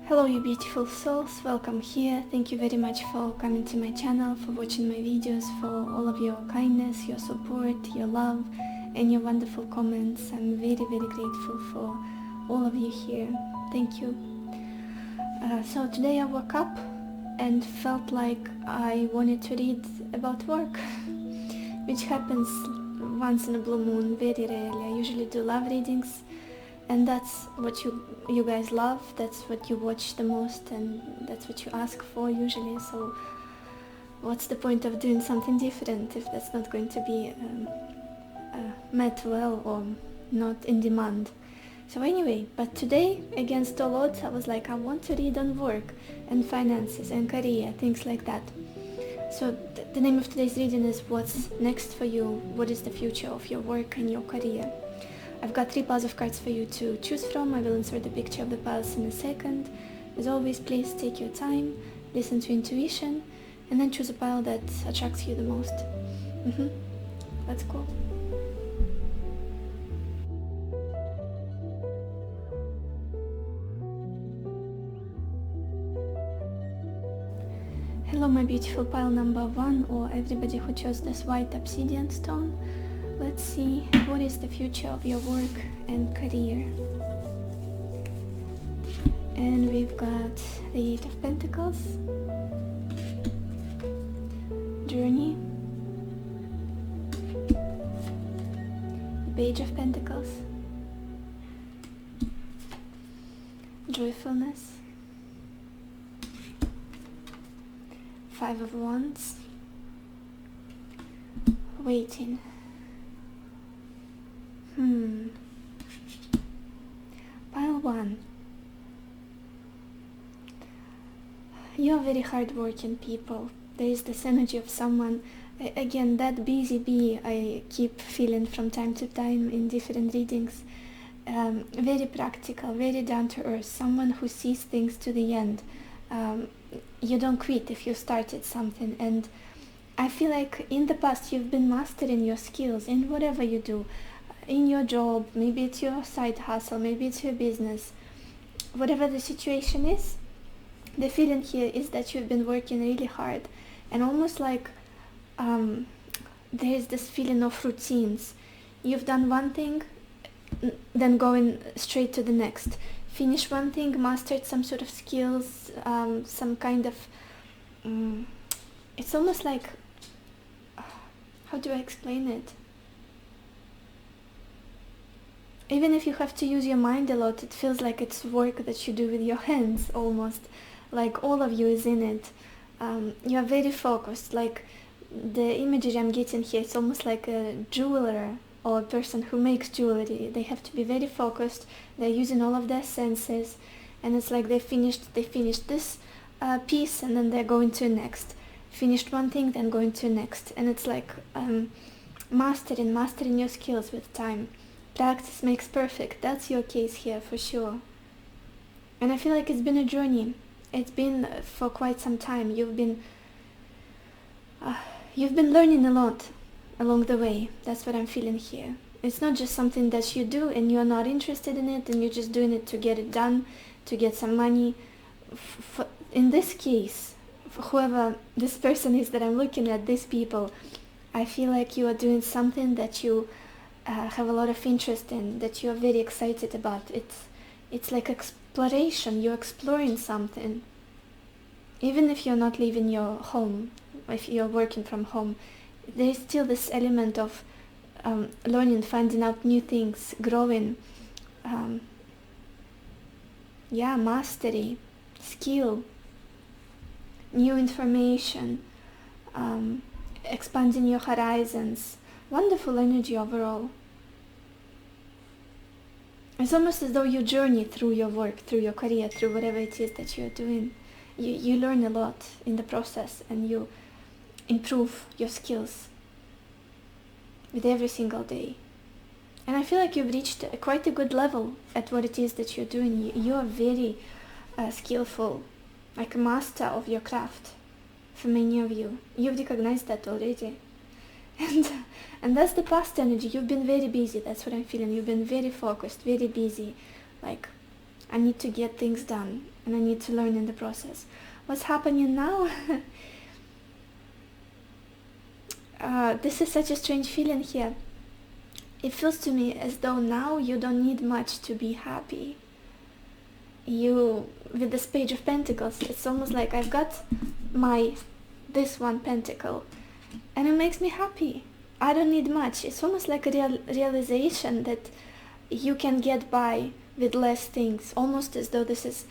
Hello you beautiful souls, welcome here. Thank you very much for coming to my channel, for watching my videos, for all of your kindness, your support, your love and your wonderful comments. I'm very grateful for all of you here. Thank you. So today I woke up and felt like I wanted to read about work, which happens once in a blue moon, very rarely. I usually do love readings. And that's what you guys love, that's what you watch the most, and that's what you ask for usually. So what's the point of doing something different if that's not going to be met well or not in demand? So anyway, but today, against all odds, I was like, I want to read on work and finances and career, things like that. So the name of today's reading is What's Next for You? What is the future of your work and your career? I've got 3 piles of cards for you to choose from. I will insert the picture of the piles in a second. As always, please take your time, listen to intuition, and then choose a pile that attracts you the most. Let's go. Hello my beautiful pile number 1, or everybody who chose this white obsidian stone. Let's see, what is the future of your work and career? And we've got the 8 of Pentacles, Journey, the Page of Pentacles, Joyfulness, 5 of Wands, Waiting. Pile 1. You are very hard-working people. There is this energy of someone, again, that busy bee I keep feeling from time to time in different readings. Very practical, very down-to-earth, someone who sees things to the end. You don't quit if you started something, and I feel like in the past you've been mastering your skills in whatever you do. In your job, maybe it's your side hustle, maybe it's your business, whatever the situation is, the feeling here is that you've been working really hard, and almost like there is this feeling of routines. You've done one thing, then going straight to the next, finish one thing, mastered some sort of skills, some kind of it's almost like, how do I explain it? Even if you have to use your mind a lot, it feels like it's work that you do with your hands, almost. Like all of you is in it. You are very focused. Like the imagery I'm getting here, it's almost like a jeweler or a person who makes jewelry. They have to be very focused. They're using all of their senses. And it's like they finished this piece, and then they're going to next. Finished one thing, then going to next. And it's like mastering your skills with time. Practice makes perfect. That's your case here for sure. And I feel like it's been a journey. It's been for quite some time. You've been learning a lot along the way. That's what I'm feeling here. It's not just something that you do and you're not interested in it and you're just doing it to get it done, to get some money. In this case, whoever this person is that I'm looking at, these people, I feel like you are doing something that you have a lot of interest in, that you're very excited about. It's like exploration. You're exploring something. Even if you're not leaving your home, if you're working from home, there's still this element of learning, finding out new things, growing, mastery, skill, new information, expanding your horizons. Wonderful energy overall. It's almost as though you journey through your work, through your career, through whatever it is that you're doing. You learn a lot in the process, and you improve your skills with every single day. And I feel like you've reached quite a good level at what it is that you're doing. You are very skillful, like a master of your craft. For many of you, you've recognized that already. And that's the past energy. You've been very busy. That's what I'm feeling. You've been very focused, very busy. Like, I need to get things done. and I need to learn in the process. What's happening now? This is such a strange feeling here. It feels to me as though now you don't need much to be happy. With this Page of Pentacles, it's almost like I've got this one pentacle, and it makes me happy. I don't need much. It's almost like a realization that you can get by with less things, almost as though this is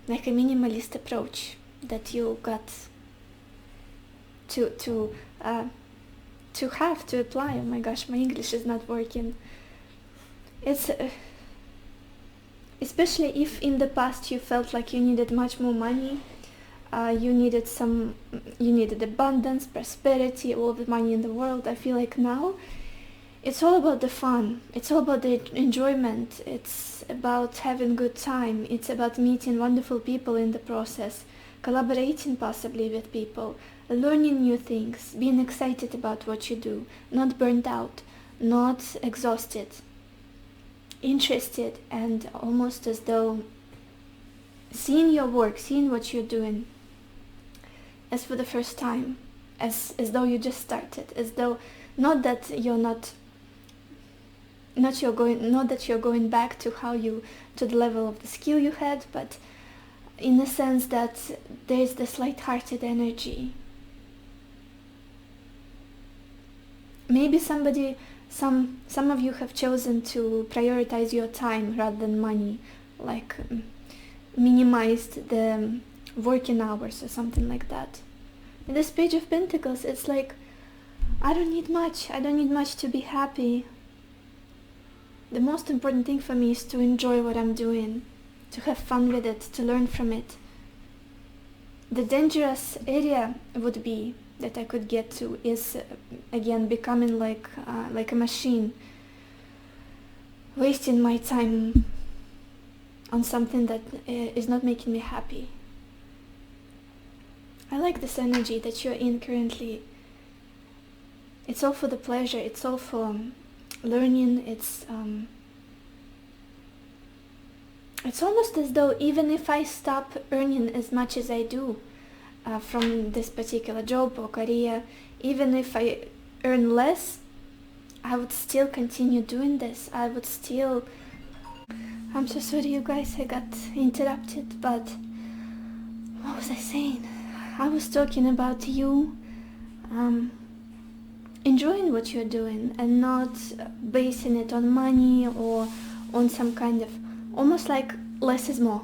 like a minimalist approach that you got to have to apply. Oh my gosh, my English is not working. It's especially if in the past you felt like you needed much more money, you needed abundance, prosperity, all the money in the world. I feel like now it's all about the fun, it's all about the enjoyment, it's about having good time, it's about meeting wonderful people in the process, collaborating possibly with people, learning new things, being excited about what you do, not burnt out, not exhausted, interested, and almost as though seeing your work, seeing what you're doing as for the first time, as though you just started, as though not that you're going back to the level of the skill you had, but in the sense that there's this light-hearted energy. Maybe some of you have chosen to prioritize your time rather than money, like minimized the working hours or something like that. In this Page of Pentacles, it's like, I don't need much to be happy. The most important thing for me is to enjoy what I'm doing, to have fun with it, to learn from it. The dangerous area would be that I could get to is again becoming like a machine, wasting my time on something that is not making me happy. I like this energy that you're in currently. It's all for the pleasure, it's all for learning. It's almost as though even if I stop earning as much as I do from this particular job or career, even if I earn less, I would still continue doing this. I'm so sorry you guys, I got interrupted, but what was I saying? I was talking about you enjoying what you're doing and not basing it on money or on some kind of, almost like less is more.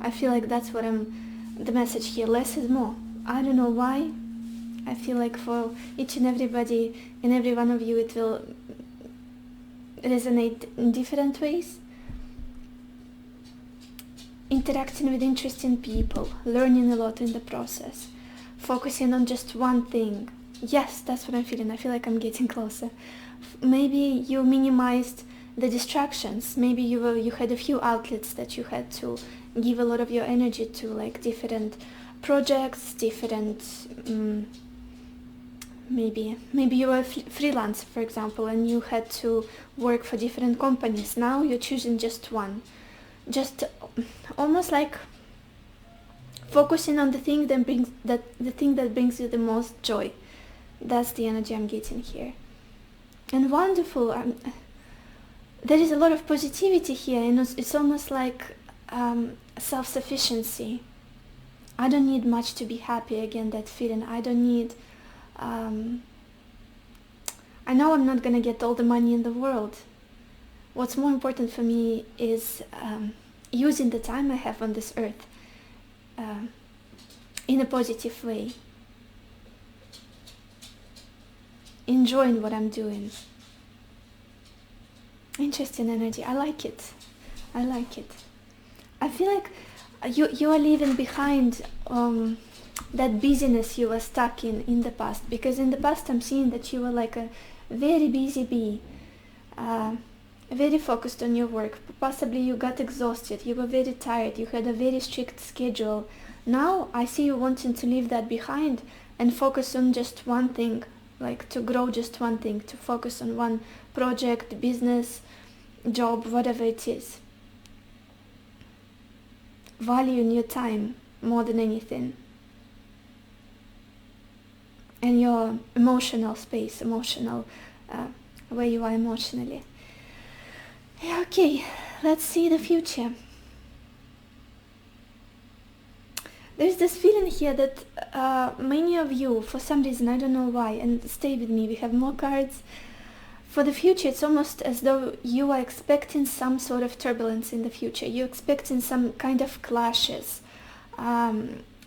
I feel like that's what the message here, less is more. I don't know why. I feel like for each and everybody and every one of you it will resonate in different ways. Interacting with interesting people, learning a lot in the process, focusing on just one thing. Yes, that's what I'm feeling. I feel like I'm getting closer. Maybe you minimized the distractions. Maybe you had a few outlets that you had to give a lot of your energy to, like different projects, different maybe you were freelance, for example, and you had to work for different companies. Now you're choosing just one, just almost like focusing on the thing that brings you the most joy. That's the energy I'm getting here. And wonderful. There is a lot of positivity here, and it's almost like self-sufficiency. I don't need much to be happy. Again, that feeling. I don't need I know I'm not gonna get all the money in the world. What's more important for me is using the time I have on this earth in a positive way, enjoying what I'm doing. Interesting energy. I like it. I feel like you are leaving behind that busyness you were stuck in the past, because in the past I'm seeing that you were like a very busy bee, very focused on your work. Possibly you got exhausted, you were very tired, you had a very strict schedule. Now I see you wanting to leave that behind and focus on just one thing, like to grow just one thing, to focus on one project, business, job, whatever it is. valuing your time more than anything, and your emotional space, where you are emotionally. Yeah, okay, let's see the future. There's this feeling here that many of you, for some reason, I don't know why, and stay with me, we have more cards. For the future, it's almost as though you are expecting some sort of turbulence in the future. You're expecting some kind of clashes.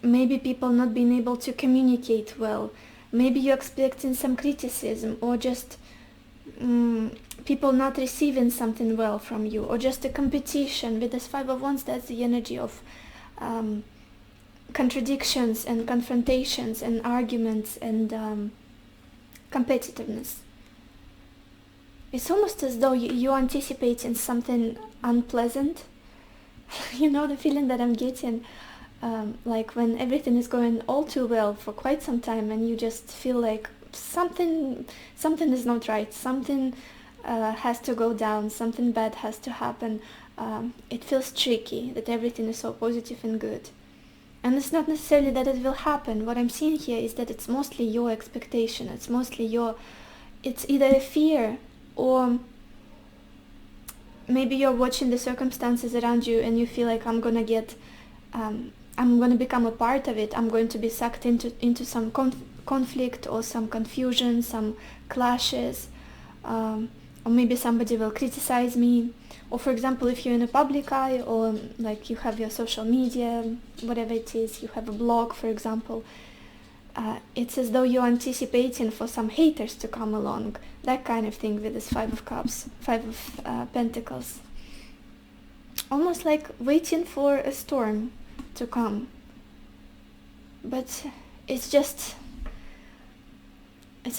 Maybe people not being able to communicate well. Maybe you're expecting some criticism, or just people not receiving something well from you, or just a competition. With this Five of Wands, that's the energy of contradictions and confrontations and arguments and competitiveness. It's almost as though you're anticipating something unpleasant. You know the feeling that I'm getting, like when everything is going all too well for quite some time, and you just feel like something is not right, something has to go down, something bad has to happen. It feels tricky that everything is so positive and good. And it's not necessarily that it will happen. What I'm seeing here is that it's mostly your expectation. It's either a fear, or maybe you're watching the circumstances around you and you feel like I'm gonna become a part of it. I'm going to be sucked into some conflict or some confusion, some clashes, or maybe somebody will criticize me. Or for example, if you're in a public eye, or like you have your social media, whatever it is, you have a blog, for example, it's as though you're anticipating for some haters to come along, that kind of thing with this Five of Cups, Five of Pentacles. Almost like waiting for a storm to come. But it's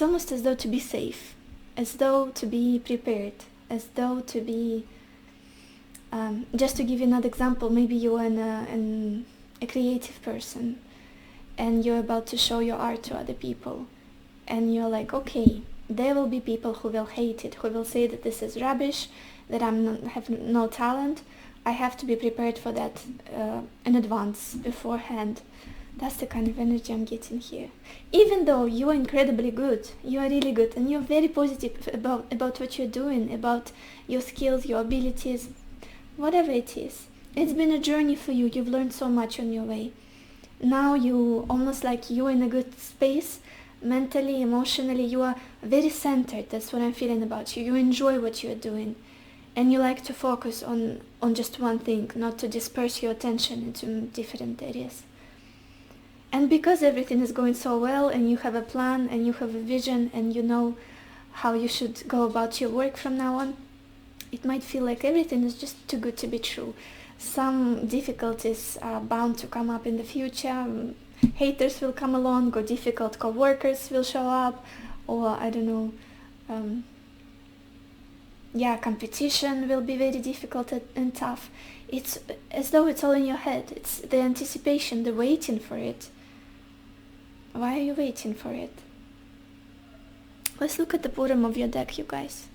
almost as though to be safe, as though to be prepared, as though to be... just to give you another example, maybe you're a creative person, and you're about to show your art to other people, and you're like, okay, there will be people who will hate it, who will say that this is rubbish, that have no talent. I have to be prepared for that in advance, beforehand. That's the kind of energy I'm getting here. Even though you are incredibly good, you are really good, and you're very positive about what you're doing, about your skills, your abilities, whatever it is. It's been a journey for you. You've learned so much on your way. Now you almost like you're in a good space, mentally, emotionally. You are very centered. That's what I'm feeling about you. You enjoy what you're doing, and you like to focus on just one thing, not to disperse your attention into different areas. And because everything is going so well, and you have a plan, and you have a vision, and you know how you should go about your work from now on, it might feel like everything is just too good to be true. Some difficulties are bound to come up in the future. Haters will come along, or difficult co-workers will show up, or I don't know, competition will be very difficult and tough. It's as though it's all in your head. It's the anticipation, the waiting for it. Why are you waiting for it? Let's look at the bottom of your deck, you guys.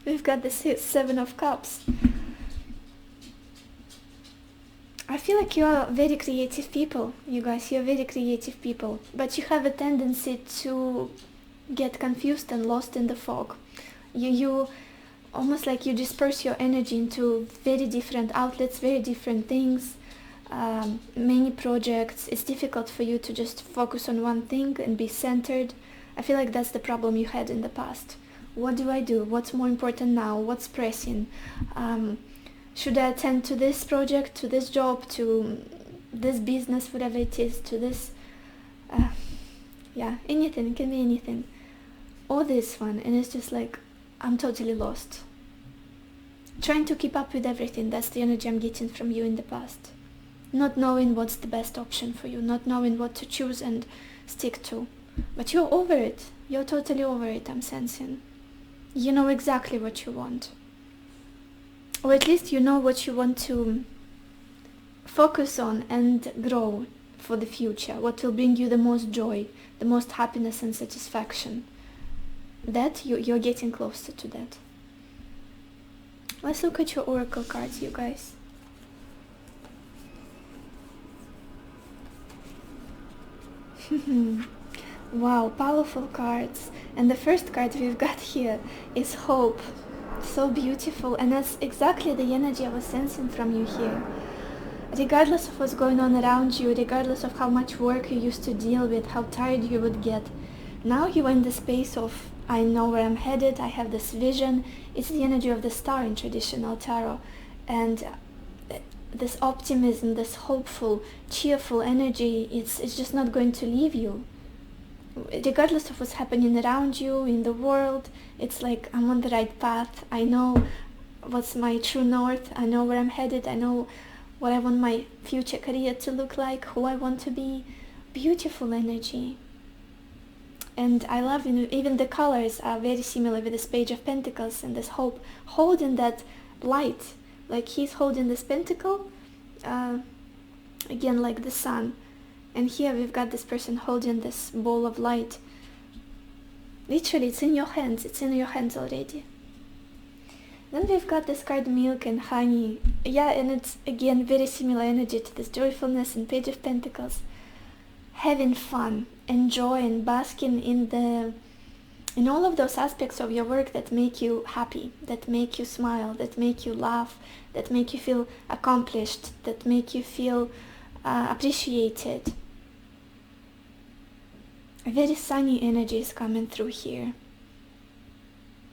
We've got the Seven of Cups. I feel like you are very creative people, you guys. You're very creative people, but you have a tendency to get confused and lost in the fog. You almost like you disperse your energy into very different outlets, very different things, many projects. It's difficult for you to just focus on one thing and be centered. I feel like that's the problem you had in the past. What do I do? What's more important now? What's pressing? Should I attend to this project, to this job, to this business, whatever it is, to this... anything. It can be anything. Or this one. And it's just like, I'm totally lost. Trying to keep up with everything. That's the energy I'm getting from you in the past. Not knowing what's the best option for you. Not knowing what to choose and stick to. But you're over it. You're totally over it, I'm sensing. You know exactly what you want. Or at least you know what you want to focus on and grow for the future. What will bring you the most joy, the most happiness and satisfaction. That, you're getting closer to that. Let's look at your oracle cards, you guys. Wow, powerful cards. And the first card we've got here is hope. So beautiful, and that's exactly the energy I was sensing from you here. Regardless of what's going on around you, regardless of how much work you used to deal with, how tired you would get, now you are in the space of, I know where I'm headed, I have this vision. It's the energy of the star in traditional tarot. And this optimism, this hopeful, cheerful energy, it's just not going to leave you. Regardless of what's happening around you, in the world, it's like I'm on the right path. I know what's my true north. I know where I'm headed. I know what I want my future career to look like, who I want to be. Beautiful energy. And I love, even the colors are very similar with this Page of Pentacles and this hope, holding that light. Like he's holding this pentacle, again like the sun. And here we've got this person holding this ball of light. Literally, it's in your hands. It's in your hands already. Then we've got this card, Milk and Honey. Yeah, and it's again very similar energy to this joyfulness and Page of Pentacles. Having fun, enjoying, basking in all of those aspects of your work that make you happy, that make you smile, that make you laugh, that make you feel accomplished, that make you feel appreciated. A very sunny energy is coming through here.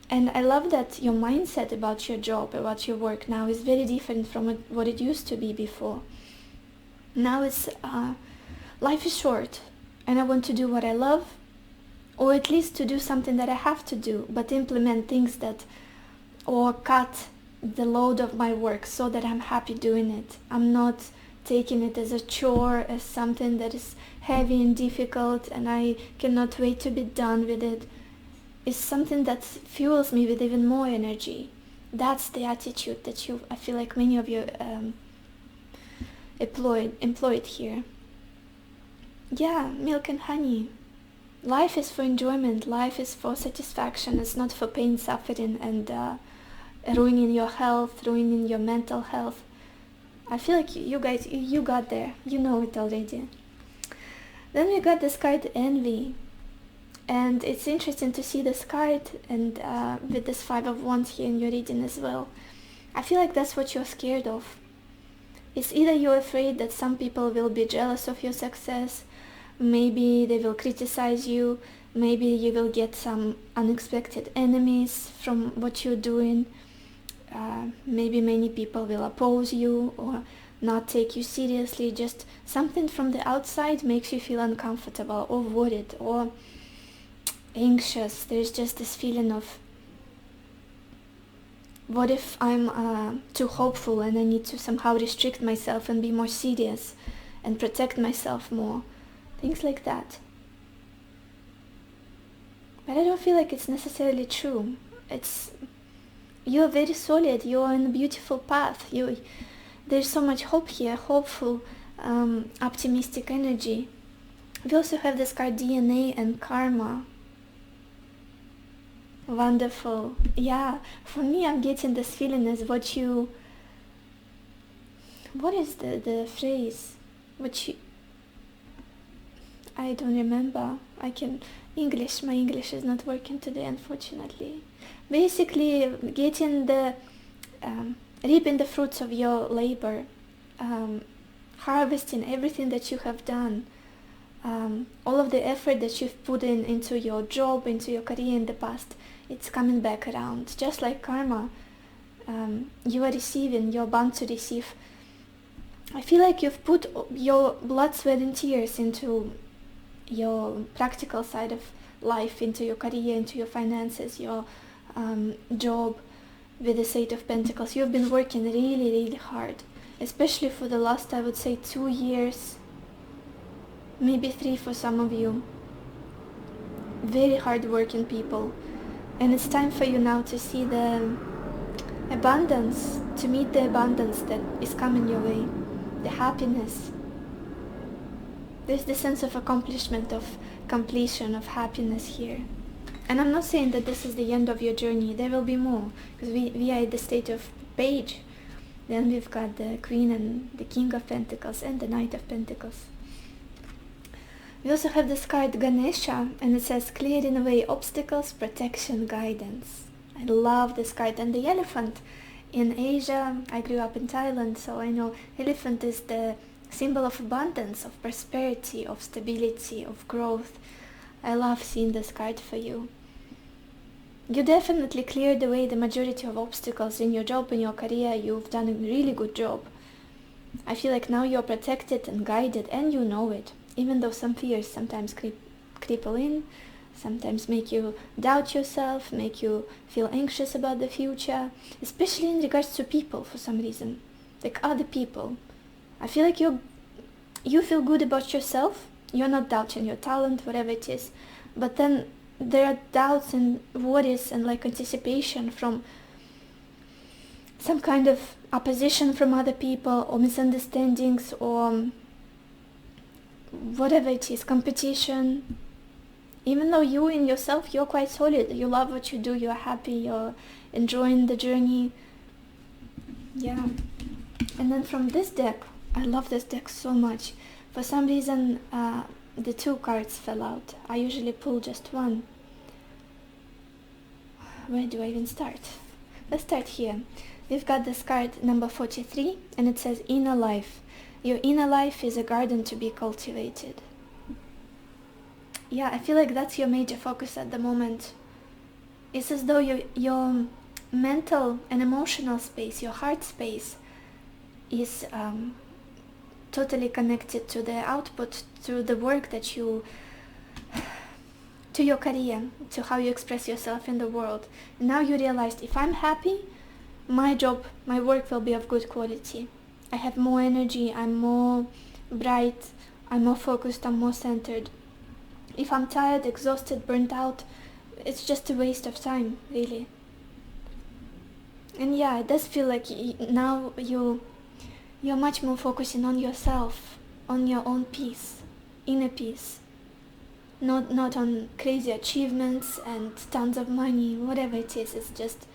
And I love that your mindset about your job, about your work now is very different from what it used to be before. Now it's, life is short and I want to do what I love, or at least to do something that I have to do, but implement things that, or cut the load of my work so that I'm happy doing it. I'm not taking it as a chore, as something that is heavy and difficult and I cannot wait to be done with it. It's something that fuels me with even more energy. That's the attitude that I feel like many of you employed here. Yeah, Milk and Honey. Life is for enjoyment. Life is for satisfaction. It's not for pain, suffering, and ruining your health, ruining your mental health. I feel like you guys, you got there. You know it already. Then we got this card, Envy. And it's interesting to see this card and with this Five of Wands here in your reading as well. I feel like that's what you're scared of. It's either you're afraid that some people will be jealous of your success, maybe they will criticize you, maybe you will get some unexpected enemies from what you're doing, maybe many people will oppose you or not take you seriously. Just something from the outside makes you feel uncomfortable or worried or anxious. There's just this feeling of, what if I'm too hopeful and I need to somehow restrict myself and be more serious and protect myself more, things like that. But I don't feel like it's necessarily true. You're very solid, you're on a beautiful path, there's so much hope here, hopeful, optimistic energy. We also have this card, DNA and Karma. Wonderful. Yeah, for me I'm getting this feeling as what is the phrase? I don't remember. My English is not working today, unfortunately. Basically, getting reaping the fruits of your labor, harvesting everything that you have done, all of the effort that you've put into your job, into your career in the past, it's coming back around. Just like karma, you are receiving, you're bound to receive. I feel like you've put your blood, sweat and tears into your practical side of life, into your career, into your finances, your job with the Eight of Pentacles. You've been working really, really hard, especially for the last, I would say, 2 years, maybe 3 for some of you. Very hard-working people. And it's time for you now to see the abundance, to meet the abundance that is coming your way, the happiness. There's the sense of accomplishment, of completion, of happiness here. And I'm not saying that this is the end of your journey. There will be more, because we are at the state of Page. Then we've got the Queen and the King of Pentacles and the Knight of Pentacles. We also have this card Ganesha, and it says clearing away obstacles, protection, guidance. I love this card. And the elephant in Asia, I grew up in Thailand, so I know elephant is the symbol of abundance, of prosperity, of stability, of growth. I love seeing this card for you. You definitely cleared away the majority of obstacles in your job, in your career. You've done a really good job. I feel like now you're protected and guided, and you know it, even though some fears sometimes creep in, sometimes make you doubt yourself, make you feel anxious about the future, especially in regards to people for some reason, like other people. I feel like you feel good about yourself, you're not doubting your talent, whatever it is, but then there are doubts and worries and like anticipation from some kind of opposition from other people, or misunderstandings, or whatever it is, competition. Even though you in yourself, you're quite solid, you love what you do, you're happy, you're enjoying the journey. Yeah. And then from this deck, I love this deck so much. For some reason, the two cards fell out. I usually pull just one. Where do I even start? Let's start here. We've got this card number 43, and it says inner life. Your inner life is a garden to be cultivated. Yeah, I feel like that's your major focus at the moment. It's as though your mental and emotional space, your heart space, is totally connected to the output, to the work that you, to your career, to how you express yourself in the world. And now you realized, if I'm happy, my job, my work will be of good quality. I have more energy, I'm more bright, I'm more focused, I'm more centered. If I'm tired, exhausted, burnt out, it's just a waste of time, really. And yeah, it does feel like now you're much more focusing on yourself, on your own peace, inner peace. Not on crazy achievements and tons of money, whatever it is. It's just,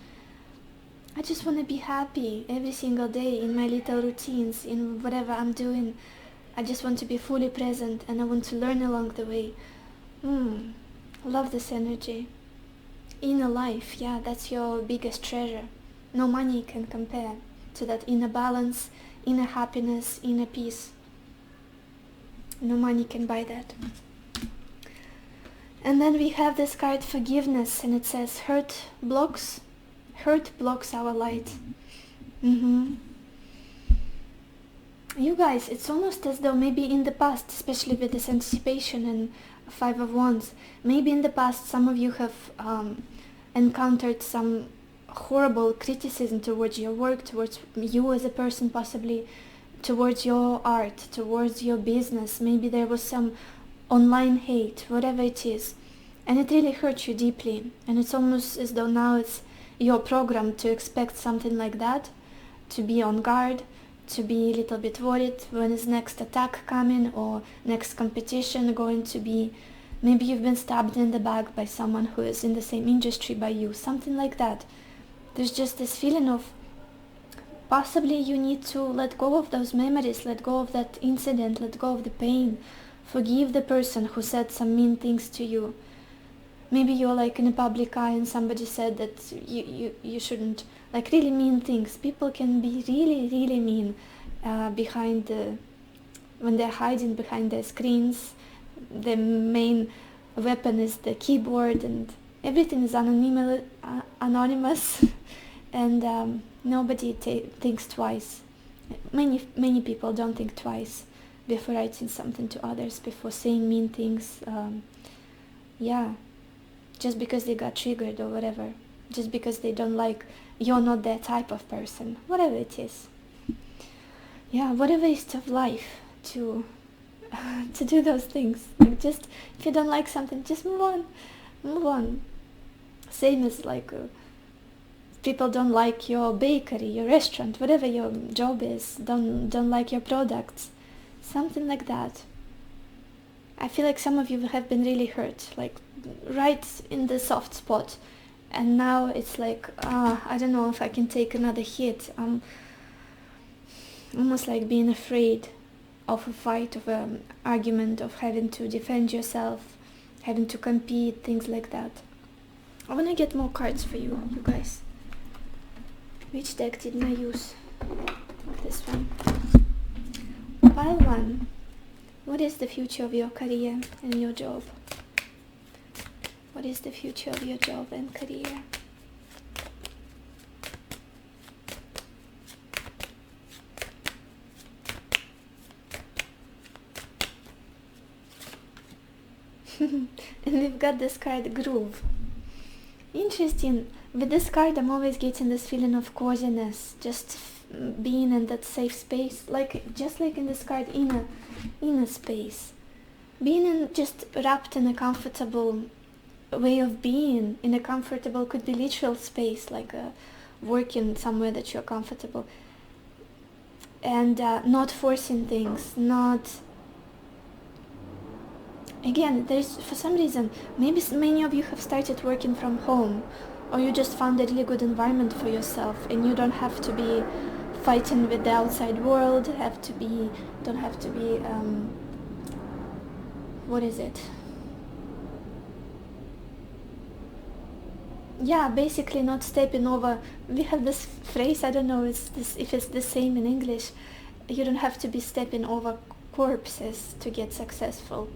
I just want to be happy every single day in my little routines, in whatever I'm doing. I just want to be fully present, and I want to learn along the way. Love this energy. Inner life, yeah, that's your biggest treasure. No money can compare to that inner balance, inner happiness, inner peace. No money can buy that. And then we have this card forgiveness, and it says hurt blocks our light. You guys, it's almost as though maybe in the past, especially with this anticipation and Five of Wands, maybe in the past some of you have encountered some horrible criticism towards your work, towards you as a person, possibly towards your art, towards your business. Maybe there was some online hate, whatever it is, and it really hurt you deeply. And it's almost as though now it's your program to expect something like that, to be on guard, to be a little bit worried when is next attack coming, or next competition going to be. Maybe you've been stabbed in the back by someone who is in the same industry by you, something like that. There's just this feeling of possibly you need to let go of those memories, let go of that incident, let go of the pain, forgive the person who said some mean things to you. Maybe you're like in a public eye and somebody said that you shouldn't, like really mean things. People can be really, really mean when they're hiding behind their screens. The main weapon is the keyboard, and everything is anonymous and nobody thinks twice. Many people don't think twice before writing something to others, before saying mean things. Just because they got triggered or whatever, just because they don't like, you're not their type of person, whatever it is. Yeah, what a waste of life to do those things. Like, just if you don't like something, just move on. Same as like people don't like your bakery, your restaurant, whatever your job is, don't like your products, something like that. I feel like some of you have been really hurt, like right in the soft spot, and now it's like, I don't know if I can take another hit. I'm almost like being afraid of a fight, of an argument, of having to defend yourself, having to compete, things like that. I want to get more cards for you, you guys. Which deck didn't I use? This one. Pile 1. What is the future of your career and your job? What is the future of your job and career? And we've got this card, Groove. Interesting. With this card I'm always getting this feeling of coziness, just being in that safe space, just like in this card, inner space. Being just wrapped in a comfortable way of being, in a comfortable, could be literal space, like working somewhere that you're comfortable. And not forcing things, not... Again, there's, for some reason, maybe many of you have started working from home, or you just found a really good environment for yourself, and you don't have to be fighting with the outside world, don't have to be, what is it? Yeah, basically not stepping over. We have this phrase, I don't know if it's the same in English, you don't have to be stepping over corpses to get successful.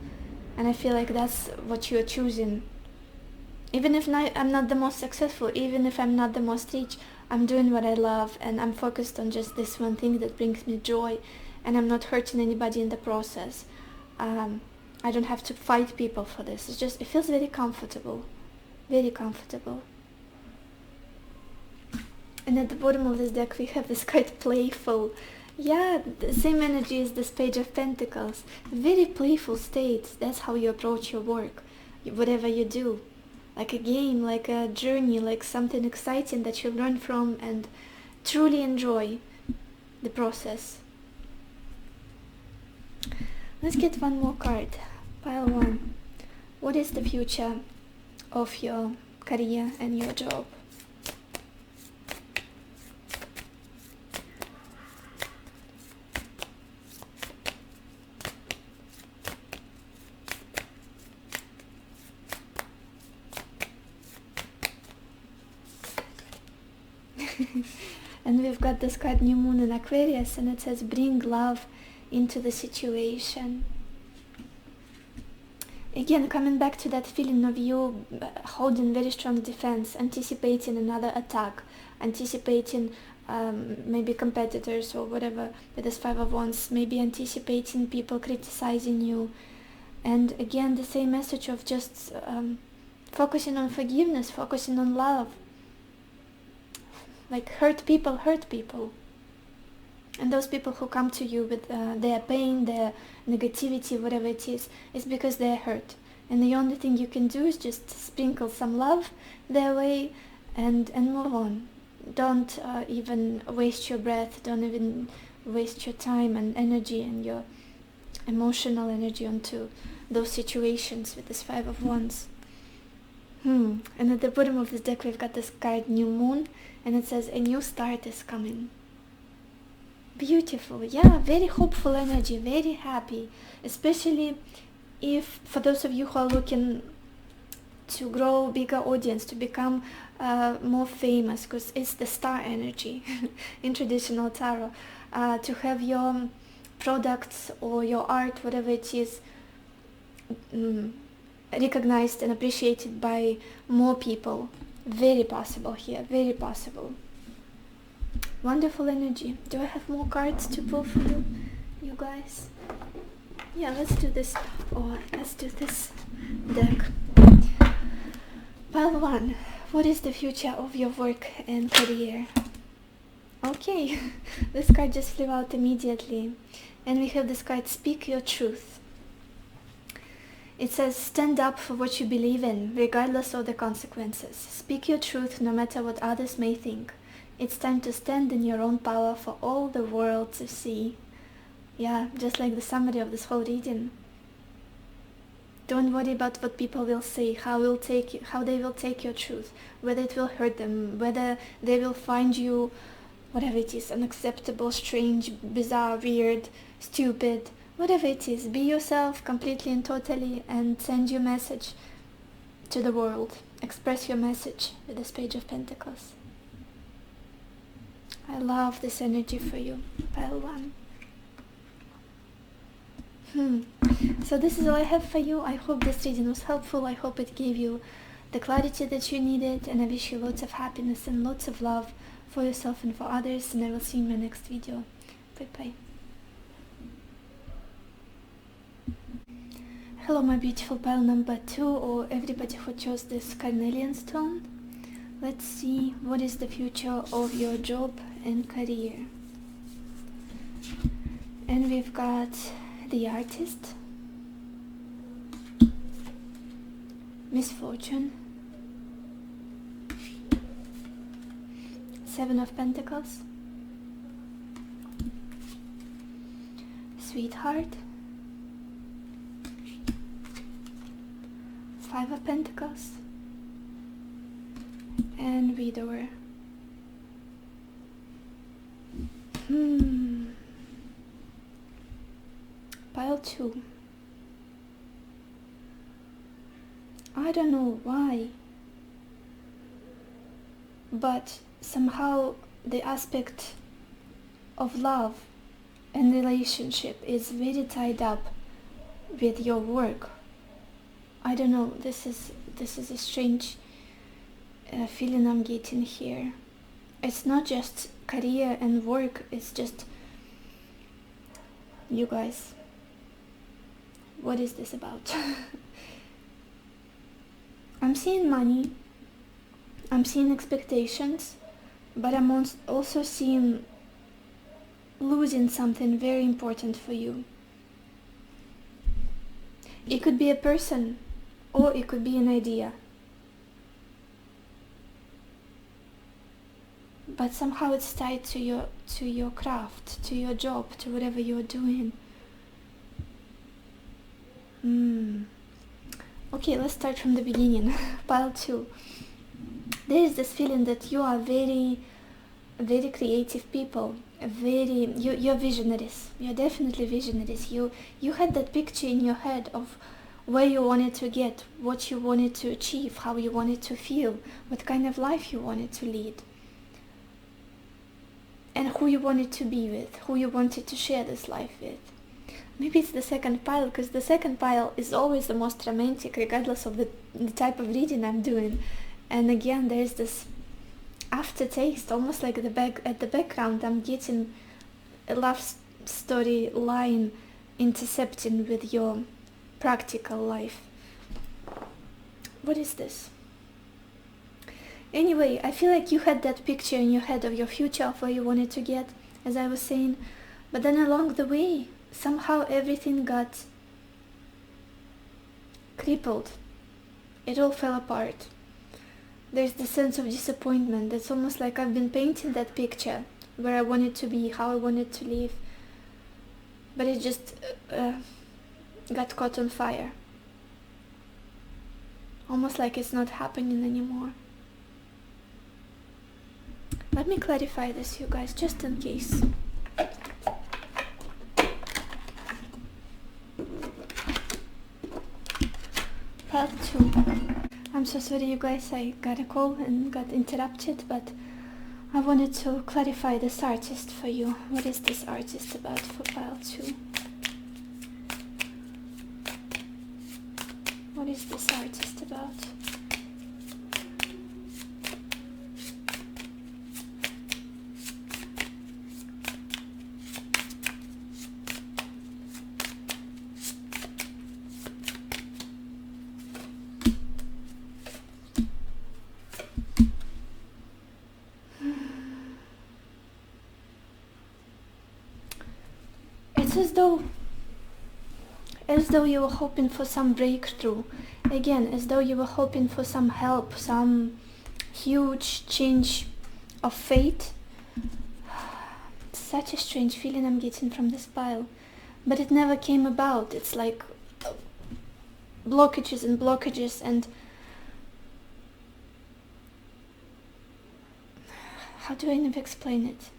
And I feel like that's what you're choosing. Even if I'm not the most successful, even if I'm not the most rich, I'm doing what I love, and I'm focused on just this one thing that brings me joy, and I'm not hurting anybody in the process. I don't have to fight people for this. It feels very comfortable. Very comfortable. And at the bottom of this deck we have this card, Playful. Yeah, the same energy as this Page of Pentacles. Very playful state. That's how you approach your work, whatever you do. Like a game, like a journey, like something exciting that you learn from and truly enjoy the process. Let's get one more card. Pile 1. What is the future of your career and your job? And we've got this card, New Moon in Aquarius, and it says bring love into the situation. Again, coming back to that feeling of you holding very strong defense, anticipating another attack, anticipating maybe competitors or whatever with this Five of Wands, maybe anticipating people criticizing you. And again, the same message of just focusing on forgiveness, focusing on love. Like hurt people. And those people who come to you with their pain, their negativity, whatever it is because they're hurt. And the only thing you can do is just sprinkle some love their way and move on. Don't even waste your breath, don't even waste your time and energy and your emotional energy onto those situations with this Five of Wands. And at the bottom of this deck we've got this card, New Moon, and it says a new start is coming. Beautiful. Yeah, very hopeful energy, very happy, especially if for those of you who are looking to grow bigger audience, to become more famous, because it's the star energy in traditional tarot, to have your products or your art, whatever it is, recognized and appreciated by more people. Very possible here, very possible. Wonderful energy. Do I have more cards to pull for you, you guys? Yeah, let's do this. Let's do this deck. Pile 1. What is the future of your work and career? Okay, this card just flew out immediately. And we have this card, Speak Your Truth. It says, stand up for what you believe in, regardless of the consequences. Speak your truth, no matter what others may think. It's time to stand in your own power for all the world to see. Yeah, just like the summary of this whole reading. Don't worry about what people will say, how they will take your truth, whether it will hurt them, whether they will find you, whatever it is, unacceptable, strange, bizarre, weird, stupid, Whatever it is, be yourself completely and totally and send your message to the world. Express your message with this Page of Pentacles. I love this energy for you, Pile 1. So this is all I have for you. I hope this reading was helpful. I hope it gave you the clarity that you needed, and I wish you lots of happiness and lots of love for yourself and for others, and I will see you in my next video. Bye bye. Hello my beautiful pile number 2, or everybody who chose this carnelian stone. Let's see what is the future of your job and career. And we've got the Artist, Misfortune, Seven of Pentacles, Sweetheart, Five of Pentacles, and Widower. Pile 2. I don't know why, but somehow the aspect of love and relationship is very tied up with your work. I don't know, this is a strange feeling I'm getting here. It's not just career and work, it's just, you guys, what is this about? I'm seeing money, I'm seeing expectations, but I'm also seeing losing something very important for you. It could be a person, or it could be an idea. But somehow it's tied to your craft, to your job, to whatever you're doing. Okay, let's start from the beginning. Pile 2. There is this feeling that you are very creative people. You're visionaries. You're definitely visionaries. You had that picture in your head of where you wanted to get, what you wanted to achieve, how you wanted to feel, what kind of life you wanted to lead, and who you wanted to be with, who you wanted to share this life with. Maybe it's the second pile, because the second pile is always the most romantic, regardless of the type of reading I'm doing. And again, there's this aftertaste, almost like at the background I'm getting a love story line intercepting with your practical life. What is this? Anyway, I feel like you had that picture in your head of your future, of where you wanted to get, as I was saying, but then along the way, somehow everything got crippled. It all fell apart. There's the sense of disappointment. It's almost like I've been painting that picture, where I wanted to be, how I wanted to live, but it just got caught on fire. Almost like it's not happening anymore. Let me clarify this, you guys, just in case. Part 2. I'm so sorry, you guys, I got a call and got interrupted, but I wanted to clarify this artist for you. What is this artist about for pile 2? What is this artist about? It's as though you were hoping for some breakthrough. Again, as though you were hoping for some help, some huge change of fate. Such a strange feeling I'm getting from this pile. But it never came about. It's like blockages and blockages, and how do I even explain it?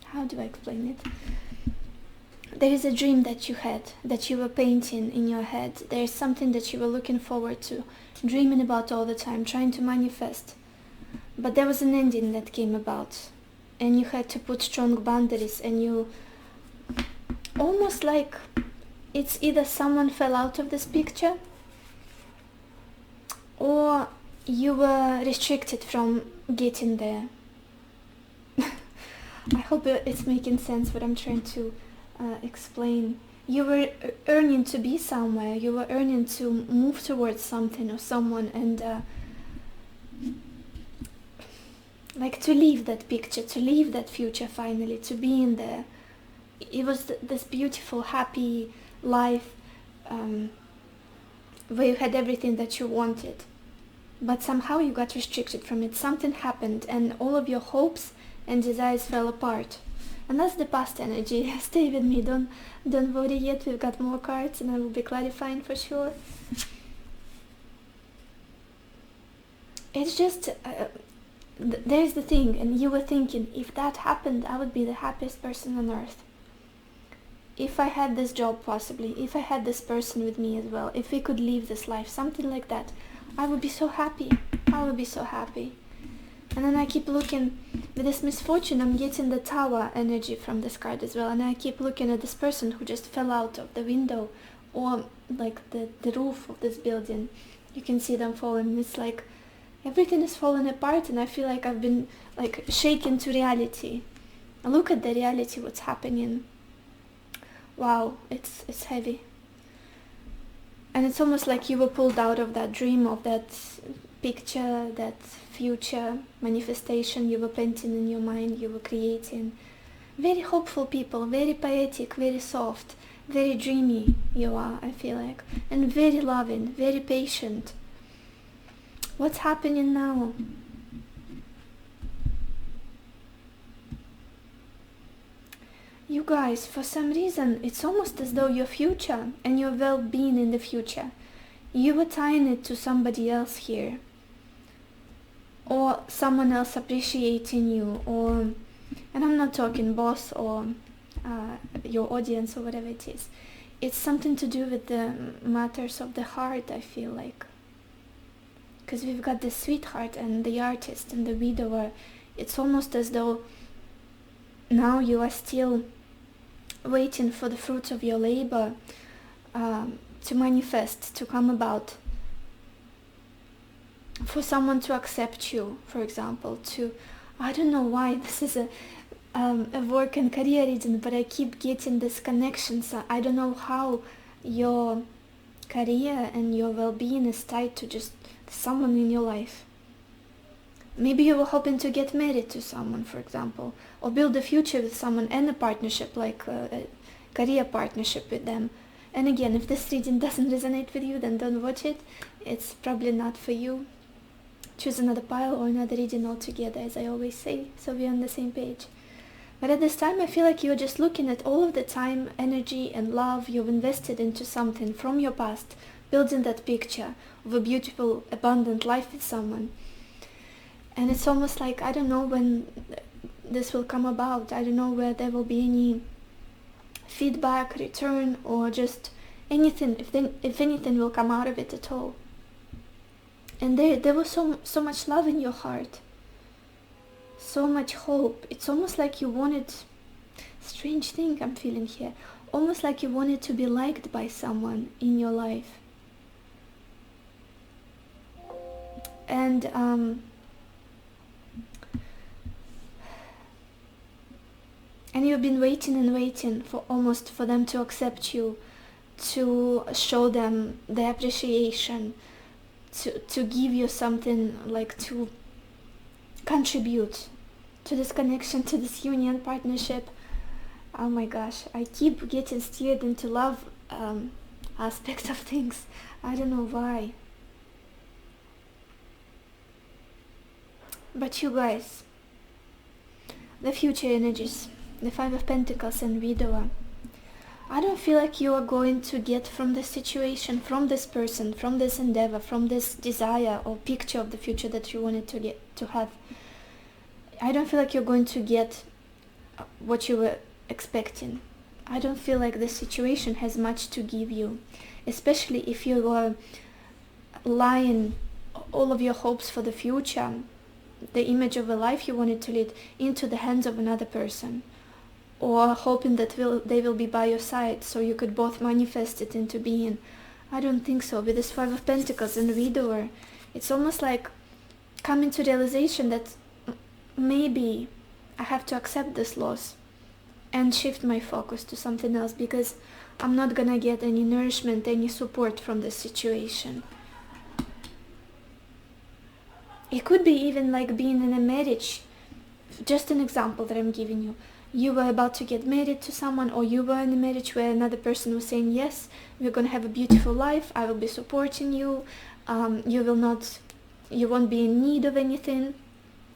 How do I explain it? there is a dream that you had, that you were painting in your head. There is something that you were looking forward to, dreaming about all the time, trying to manifest. But there was an ending that came about, and you had to put strong boundaries, and you almost like it's either someone fell out of this picture, or you were restricted from getting there. I hope it's making sense what I'm trying to explain. You were earning to be somewhere, you were earning to move towards something or someone, and like to leave that picture, to leave that future finally, to be in there. It was this beautiful, happy life where you had everything that you wanted. But somehow you got restricted from it. Something happened and all of your hopes and desires fell apart. And that's the past energy. Stay with me, don't worry yet, we've got more cards and I will be clarifying for sure. It's just, there's the thing, and you were thinking, if that happened, I would be the happiest person on earth. If I had this job possibly, if I had this person with me as well, if we could live this life, something like that, I would be so happy. I would be so happy. And then I keep looking, with this misfortune, I'm getting the Tower energy from this card as well, and I keep looking at this person who just fell out of the window, or like the roof of this building. You can see them falling. It's like everything is falling apart, and I feel like I've been like shaken to reality. Look at the reality, what's happening. Wow, it's heavy. And it's almost like you were pulled out of that dream, of that picture, that future manifestation you were painting in your mind, you were creating. Very hopeful people, very poetic, very soft, very dreamy you are, I feel like. And very loving, very patient. What's happening now? You guys, for some reason, it's almost as though your future and your well-being in the future, you were tying it to somebody else here. Or someone else appreciating you, or, and I'm not talking boss or your audience or whatever it is. It's something to do with the matters of the heart, I feel like. Because we've got the sweetheart and the artist and the widower. It's almost as though now you are still waiting for the fruits of your labor to manifest, to come about. For someone to accept you, for example, to, I don't know why this is a work and career reading, but I keep getting this connection. So I don't know how your career and your well-being is tied to just someone in your life. Maybe you were hoping to get married to someone, for example, or build a future with someone and a partnership, like a career partnership with them. And again, if this reading doesn't resonate with you, then don't watch it. It's probably not for you. Choose another pile or another reading altogether, as I always say, so we're on the same page. But at this time, I feel like you're just looking at all of the time, energy and love you've invested into something from your past, building that picture of a beautiful, abundant life with someone. And it's almost like, I don't know when this will come about. I don't know where there will be any feedback, return, or just anything, if anything will come out of it at all. And there was so much love in your heart, so much hope. It's almost like you wanted, strange thing I'm feeling here, almost like you wanted to be liked by someone in your life. And you've been waiting and waiting for almost for them to accept you, to show them the appreciation, to give you something, like to contribute to this connection, to this union, partnership. Oh my gosh, I keep getting steered into love aspects of things. I don't know why. But you guys, the future energies, the Five of Pentacles and Widower, I don't feel like you are going to get from this situation, from this person, from this endeavor, from this desire or picture of the future that you wanted to have. I don't feel like you're going to get what you were expecting. I don't feel like this situation has much to give you, especially if you were lying all of your hopes for the future, the image of a life you wanted to lead, into the hands of another person, or hoping that they will be by your side so you could both manifest it into being. I don't think so. With this Five of Pentacles and Widower, it's almost like coming to realization that maybe I have to accept this loss and shift my focus to something else, because I'm not gonna get any nourishment, any support from this situation. It could be even like being in a marriage. Just an example that I'm giving you. You were about to get married to someone, or you were in a marriage where another person was saying, yes, we're gonna have a beautiful life, I will be supporting you, you won't be in need of anything.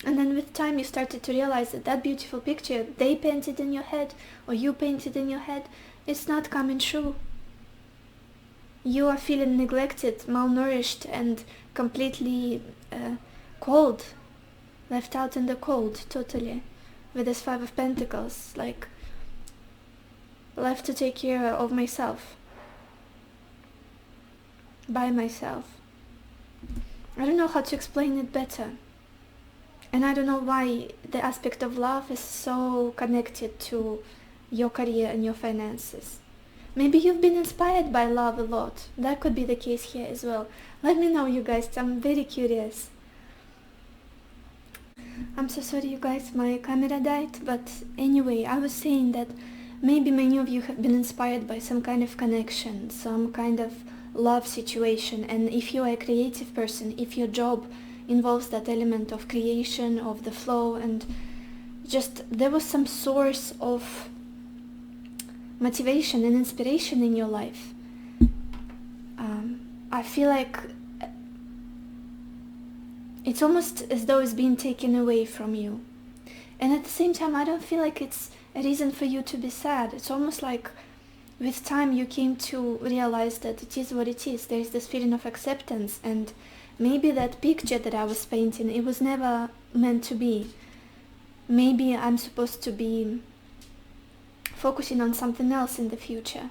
And then with time you started to realize that that beautiful picture they painted in your head, or you painted in your head, it's not coming true. You are feeling neglected, malnourished, and completely cold, left out in the cold, totally. With this Five of Pentacles, like, left to take care of myself, by myself. I don't know how to explain it better. And I don't know why the aspect of love is so connected to your career and your finances. Maybe you've been inspired by love a lot. That could be the case here as well. Let me know, you guys. I'm very curious. I'm so sorry, you guys. My camera died. But anyway, I was saying that maybe many of you have been inspired by some kind of connection, some kind of love situation. And if you are a creative person, if your job involves that element of creation, of the flow, and just there was some source of motivation and inspiration in your life, I feel like it's almost as though it's being taken away from you. And at the same time, I don't feel like it's a reason for you to be sad. It's almost like with time you came to realize that it is what it is. There is this feeling of acceptance, and maybe that picture that I was painting, it was never meant to be. Maybe I'm supposed to be focusing on something else in the future.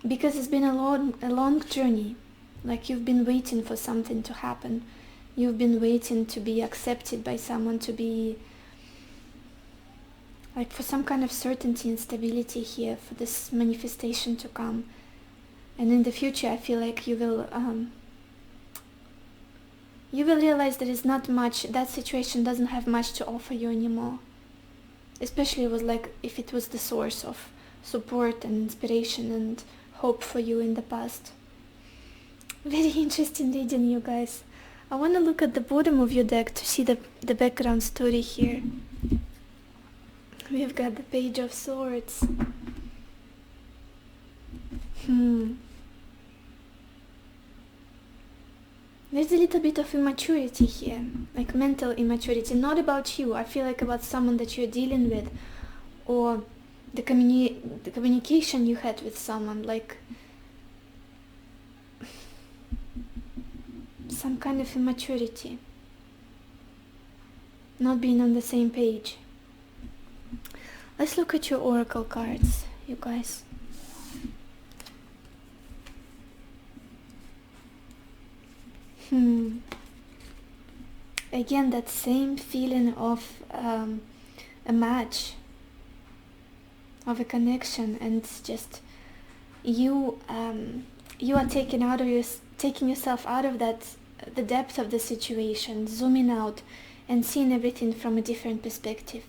Because it's been a long journey. Like, you've been waiting for something to happen. You've been waiting to be accepted by someone, to be like for some kind of certainty and stability here, for this manifestation to come. And in the future, I feel like you will realize there is not much, that situation doesn't have much to offer you anymore. Especially it was like if it was the source of support and inspiration and hope for you in the past. Very interesting reading, you guys. I want to look at the bottom of your deck to see the background story here. We've got the Page of Swords. There's a little bit of immaturity here, like mental immaturity, not about you. I feel like about someone that you're dealing with, or the communication you had with someone, like some kind of immaturity, not being on the same page. Let's look at your oracle cards, you guys. Again, that same feeling of a match, of a connection, and just you are taking yourself out of the depth of the situation, zooming out and seeing everything from a different perspective.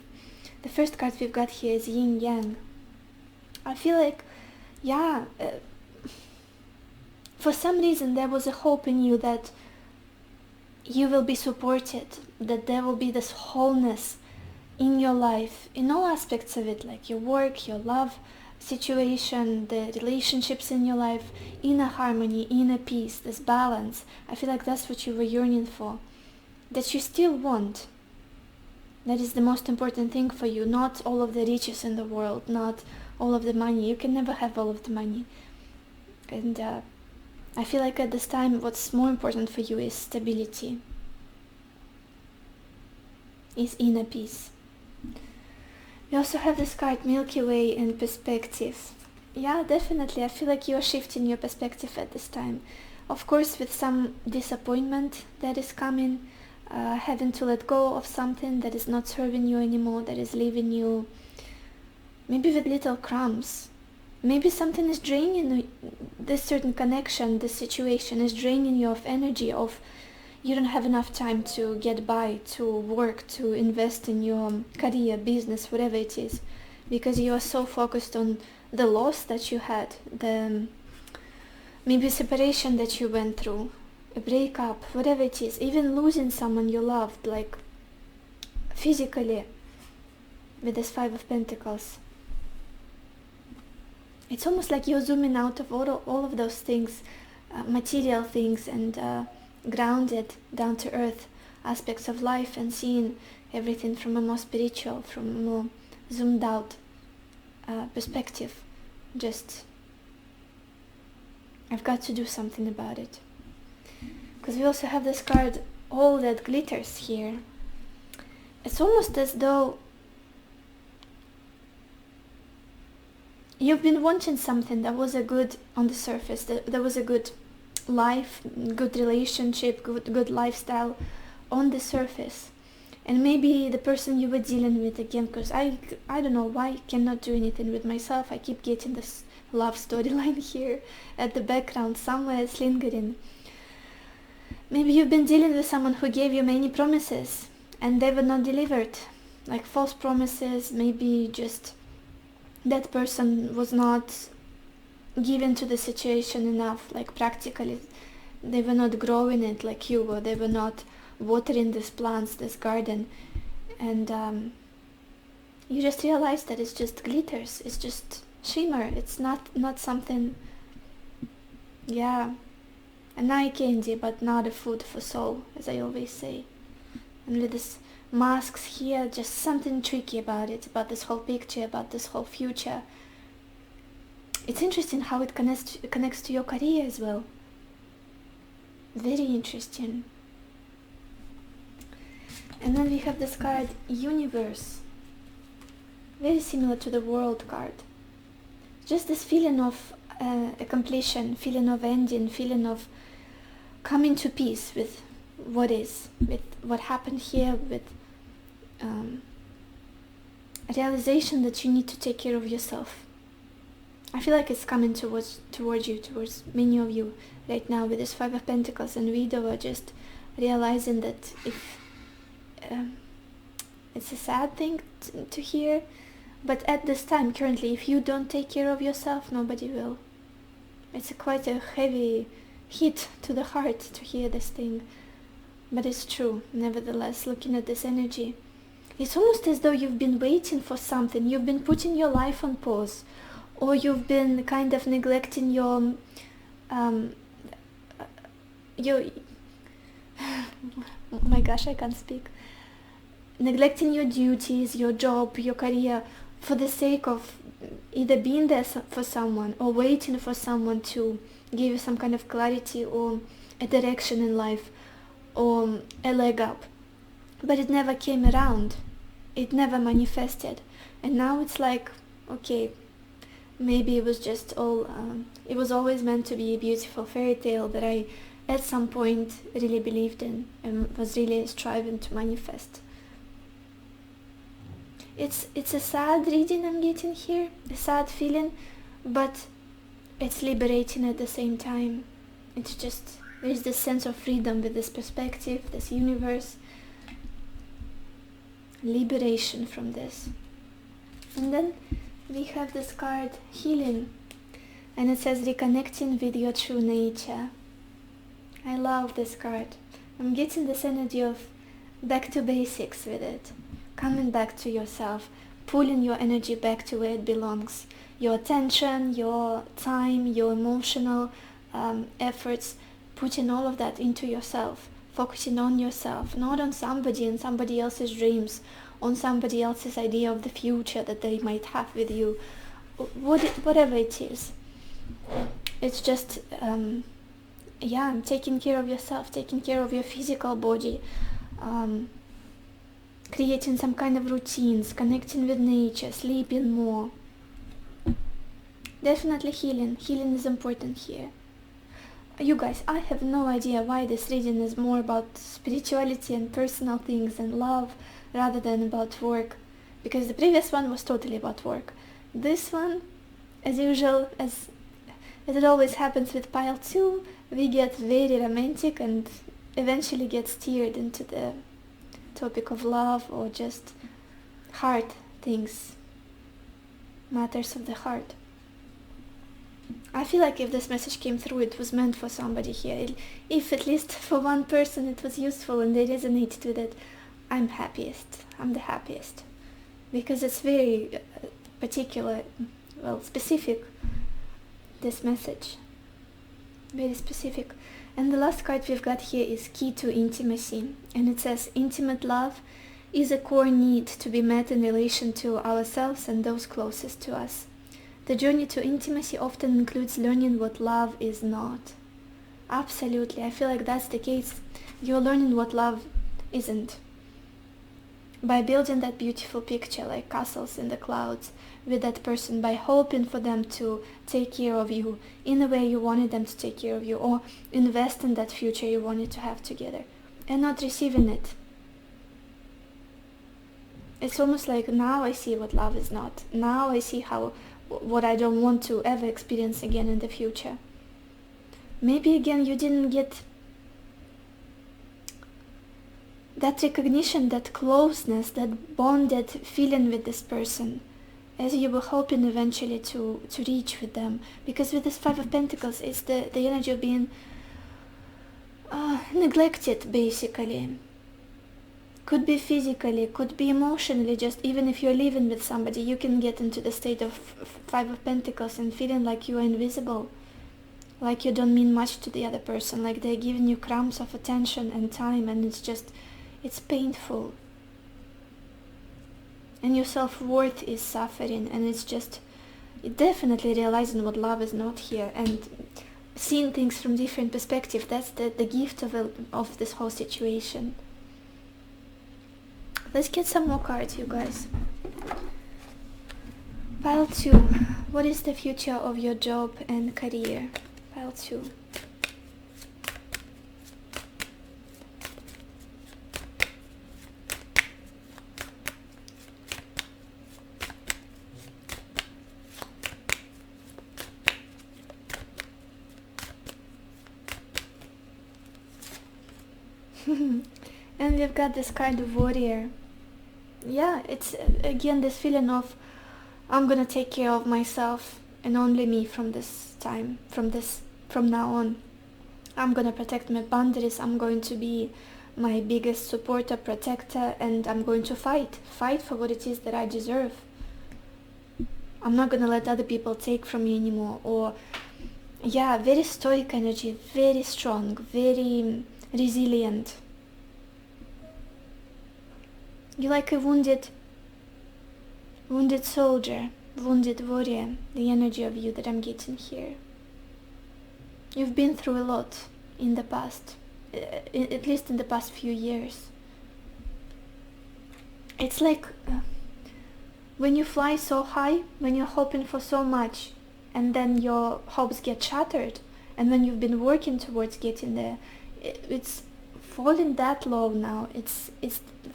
The first card we've got here is Yin Yang. I feel like, for some reason there was a hope in you that you will be supported, that there will be this wholeness in your life, in all aspects of it, like your work, your love situation, the relationships in your life, inner harmony, inner peace, this balance. I feel like that's what you were yearning for, that you still want. That is the most important thing for you, not all of the riches in the world, not all of the money. You can never have all of the money. And I feel like at this time what's more important for you is stability, is inner peace. We also have this card, Milky Way and perspective. Yeah, definitely. I feel like you're shifting your perspective at this time. Of course, with some disappointment that is coming, having to let go of something that is not serving you anymore, that is leaving you maybe with little crumbs. Maybe something is draining this certain connection, this situation is draining you of energy, of you don't have enough time to get by, to work, to invest in your career, business, whatever it is, because you are so focused on the loss that you had, the maybe separation that you went through, a breakup, whatever it is, even losing someone you loved, like physically, with this Five of Pentacles. It's almost like you're zooming out of all of those things, material things, and grounded, down to earth aspects of life, and seeing everything from a more spiritual, from a more zoomed out perspective. Just, I've got to do something about it. Because we also have this card, All That Glitters, here. It's almost as though you've been wanting something that was a good on the surface, that was a good life, good relationship, good lifestyle on the surface. And maybe the person you were dealing with, again, because I don't know why I cannot do anything with myself. I keep getting this love storyline here at the background, somewhere it's lingering. Maybe you've been dealing with someone who gave you many promises and they were not delivered, like false promises. Maybe just that person was not given to the situation enough, like practically they were not growing it like you were, they were not watering these plants, this garden, and you just realize that it's just glitters, it's just shimmer, it's not something, yeah, an eye candy, but not a food for soul, as I always say. And with this masks here, just something tricky about it, about this whole picture, about this whole future. It's interesting how it connects to your career as well. Very interesting. And then we have this card, Universe. Very similar to the World card. Just this feeling of a completion, feeling of ending, feeling of coming to peace with what is, with what happened here, with a realization that you need to take care of yourself. I feel like it's coming towards you, towards many of you right now with this Five of Pentacles and Widow, are just realizing that if it's a sad thing to hear, but at this time, currently, if you don't take care of yourself, nobody will. It's quite a heavy hit to the heart to hear this thing, but it's true. Nevertheless, looking at this energy, it's almost as though you've been waiting for something, you've been putting your life on pause, or you've been kind of neglecting your oh my gosh, I can't speak. Neglecting your duties, your job, your career, for the sake of either being there for someone or waiting for someone to give you some kind of clarity or a direction in life or a leg up. But it never came around. It never manifested. And now it's like, okay, maybe it was just all, it was always meant to be a beautiful fairy tale that I at some point really believed in and was really striving to manifest. It's a sad reading I'm getting here, a sad feeling, but it's liberating at the same time. It's just, there's this sense of freedom with this perspective, this universe, liberation from this. And then we have this card, Healing, and it says reconnecting with your true nature. I love this card. I'm getting this energy of back to basics with it. Coming back to yourself, pulling your energy back to where it belongs. Your attention, your time, your emotional efforts, putting all of that into yourself, focusing on yourself, not on somebody and somebody else's dreams, on somebody else's idea of the future that they might have with you, whatever it is. It's just, taking care of yourself, taking care of your physical body, creating some kind of routines, connecting with nature, sleeping more. Definitely healing. Healing is important here. You guys, I have no idea why this reading is more about spirituality and personal things and love rather than about work, because the previous one was totally about work. This one, as usual, as it always happens with pile 2, we get very romantic and eventually get steered into the topic of love or just heart things, matters of the heart. I feel like if this message came through, it was meant for somebody here. If at least for one person it was useful and they resonated with it, I'm happiest. I'm the happiest. Because it's very particular, well, specific, this message. Very specific. And the last card we've got here is Key to Intimacy. And it says, intimate love is a core need to be met in relation to ourselves and those closest to us. The journey to intimacy often includes learning what love is not. Absolutely, I feel like that's the case. You're learning what love isn't. By building that beautiful picture like castles in the clouds with that person, by hoping for them to take care of you in the way you wanted them to take care of you, or invest in that future you wanted to have together, and not receiving it. It's almost like now I see what love is not. Now I see what I don't want to ever experience again in the future. Maybe again you didn't get that recognition, that closeness, that bonded feeling with this person as you were hoping eventually to reach with them. Because with this Five of Pentacles, it's the energy of being neglected, basically. Could be physically, could be emotionally, just even if you're living with somebody, you can get into the state of Five of Pentacles and feeling like you are invisible, like you don't mean much to the other person, like they're giving you crumbs of attention and time, and it's painful. And your self-worth is suffering, and it's definitely realizing what love is not here, and seeing things from different perspective. That's the gift of this whole situation. Let's get some more cards, you guys. Pile 2. What is the future of your job and career? Pile 2. And we've got this card of Warrior. Yeah, it's again this feeling of I'm gonna take care of myself and only me from this time, from now on. I'm gonna protect my boundaries. I'm going to be my biggest supporter, protector, and I'm going to fight for what it is that I deserve. I'm not gonna let other people take from me anymore. Or yeah, very stoic energy, very strong, very resilient. You're like a wounded soldier, wounded warrior, the energy of you that I'm getting here. You've been through a lot in the past, at least in the past few years. It's like when you fly so high, when you're hoping for so much, and then your hopes get shattered, and when you've been working towards getting there, it's falling that low now. It's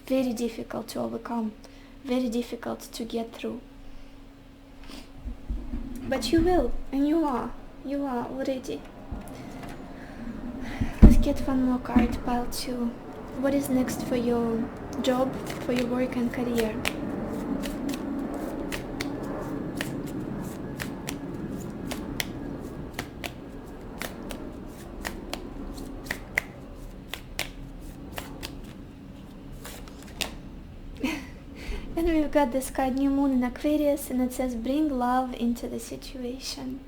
very difficult to overcome, very difficult to get through. But you will, and you are already. Let's get one more card, pile 2. What is next for your job, for your work and career? And we've got this card, New Moon in Aquarius, and it says bring love into the situation.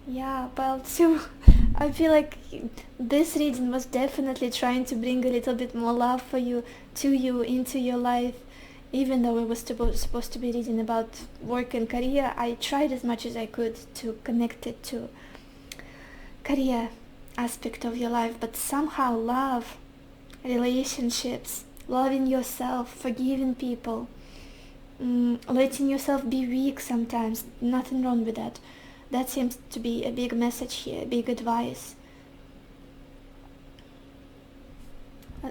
Yeah, pile 2. I feel like this reading was definitely trying to bring a little bit more love for you, to you, into your life. Even though it was supposed to be reading about work and career, I tried as much as I could to connect it to career aspect of your life. But somehow love, relationships, loving yourself, forgiving people, letting yourself be weak sometimes. Nothing wrong with that. That seems to be a big message here, big advice.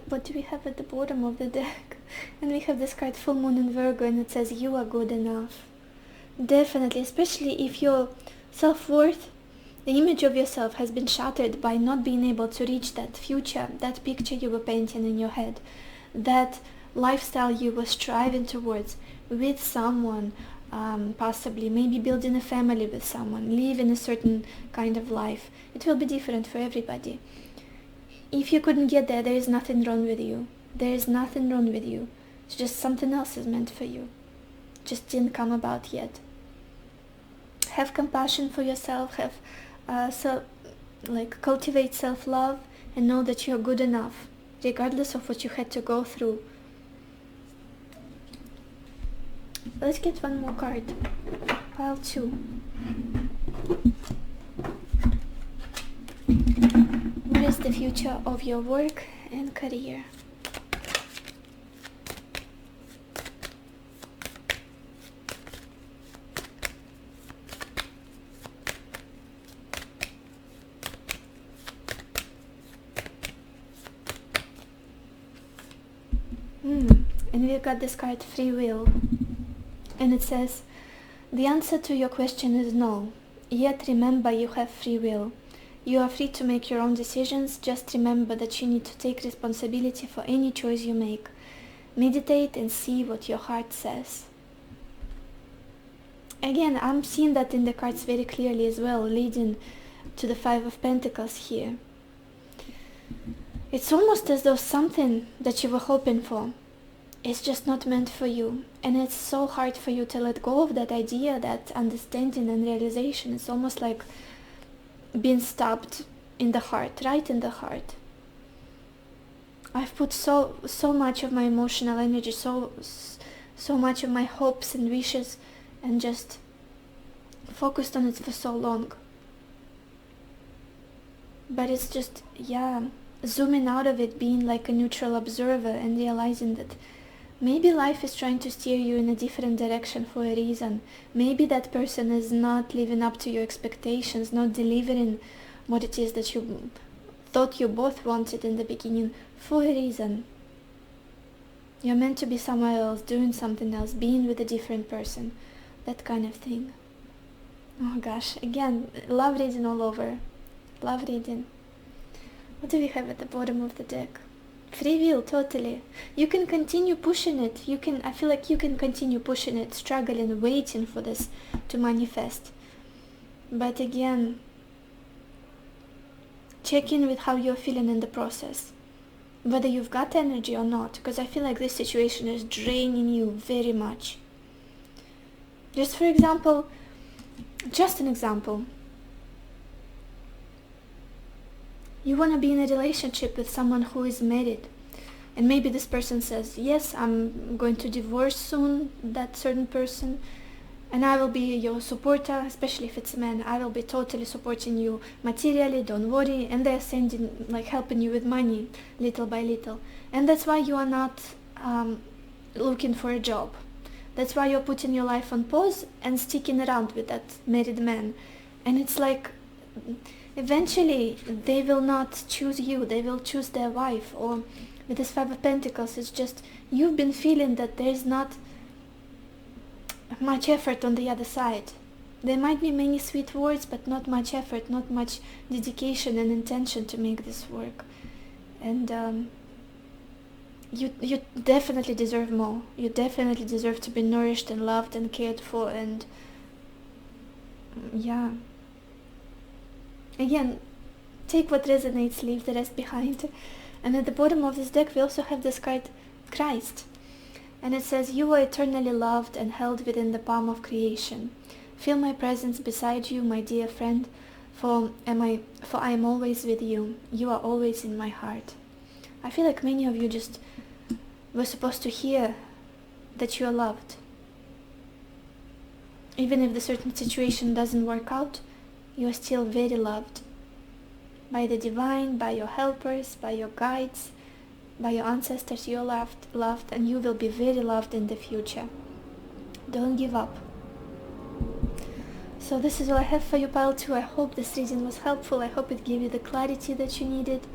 What do we have at the bottom of the deck? And we have this card, Full Moon in Virgo, and it says you are good enough. Definitely, especially if your self-worth, the image of yourself has been shattered by not being able to reach that future, that picture you were painting in your head, that lifestyle you were striving towards with someone, possibly maybe building a family with someone, living a certain kind of life. It will be different for everybody. If you couldn't get there, there is nothing wrong with you. There is nothing wrong with you. It's just something else is meant for you. Just didn't come about yet. Have compassion for yourself. Cultivate self-love and know that you're good enough, regardless of what you had to go through. Let's get one more card. Pile 2. What is the future of your work and career? And we got this card, Free Will. And it says, the answer to your question is no. Yet remember you have free will. You are free to make your own decisions. Just remember that you need to take responsibility for any choice you make. Meditate and see what your heart says. Again, I'm seeing that in the cards very clearly as well, leading to the Five of Pentacles here. It's almost as though something that you were hoping for is just not meant for you. And it's so hard for you to let go of that idea, that understanding and realization. It's almost like being stabbed in the heart, right in the heart. I've put so much of my emotional energy, so much of my hopes and wishes, and just focused on it for so long. But it's just, zooming out of it, being like a neutral observer and realizing that maybe life is trying to steer you in a different direction for a reason. Maybe that person is not living up to your expectations, not delivering what it is that you thought you both wanted in the beginning for a reason. You're meant to be somewhere else, doing something else, being with a different person, that kind of thing. Oh gosh, again, love reading all over. Love reading. What do we have at the bottom of the deck? Free will, totally. You can continue pushing it. I feel like you can continue pushing it, struggling, waiting for this to manifest. But again, check in with how you're feeling in the process. Whether you've got energy or not, because I feel like this situation is draining you very much. Just an example. You want to be in a relationship with someone who is married, and maybe this person says, yes, I'm going to divorce soon, that certain person, and I will be your supporter, especially if it's a man. I will be totally supporting you materially, don't worry. And they're helping you with money little by little. And that's why you are not looking for a job. That's why you're putting your life on pause and sticking around with that married man. And it's like, eventually they will not choose you, they will choose their wife. Or with this Five of Pentacles, it's just you've been feeling that there's not much effort on the other side. There might be many sweet words, but not much effort, not much dedication and intention to make this work. And you definitely deserve more. You definitely deserve to be nourished and loved and cared for. And again, take what resonates, leave the rest behind. And at the bottom of this deck we also have this card, Christ. And it says, you are eternally loved and held within the palm of creation. Feel my presence beside you, my dear friend, for I am always with you. You are always in my heart. I feel like many of you just were supposed to hear that you are loved. Even if the certain situation doesn't work out, you are still very loved. By the divine, by your helpers, by your guides, by your ancestors. You're loved, and you will be very loved in the future. Don't give up. So this is all I have for you, pile 2. I hope this reading was helpful. I hope it gave you the clarity that you needed.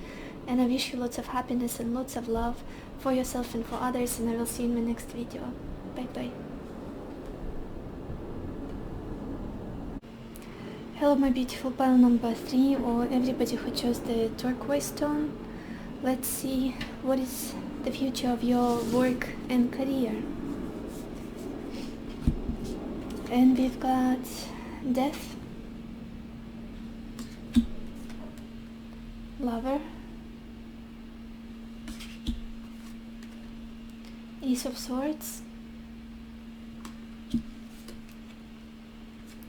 And I wish you lots of happiness and lots of love for yourself and for others. And I will see you in my next video. Bye bye. Hello my beautiful pile number 3, or everybody who chose the turquoise stone. Let's see what is the future of your work and career. And we've got Death, Lover, Ace of Swords,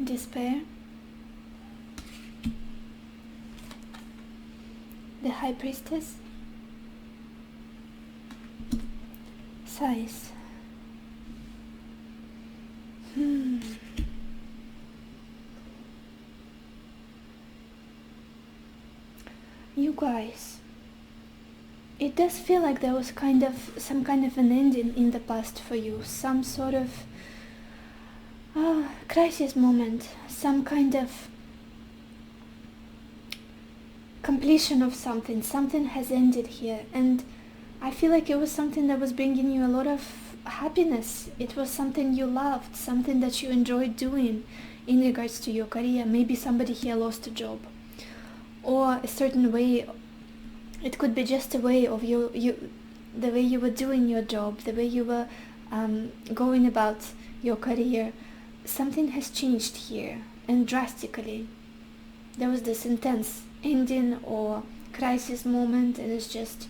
Despair, the High Priestess, Sighs. You guys, it does feel like there was some kind of an ending in the past for you, some sort of crisis moment, some kind of completion of something. Something has ended here, and I feel like it was something that was bringing you a lot of happiness. It was something you loved, something that you enjoyed doing in regards to your career. Maybe somebody here lost a job, or a certain way. It could be just a way of the way you were doing your job, the way you were going about your career. Something has changed here, and drastically. There was this intense ending or crisis moment, and it's just,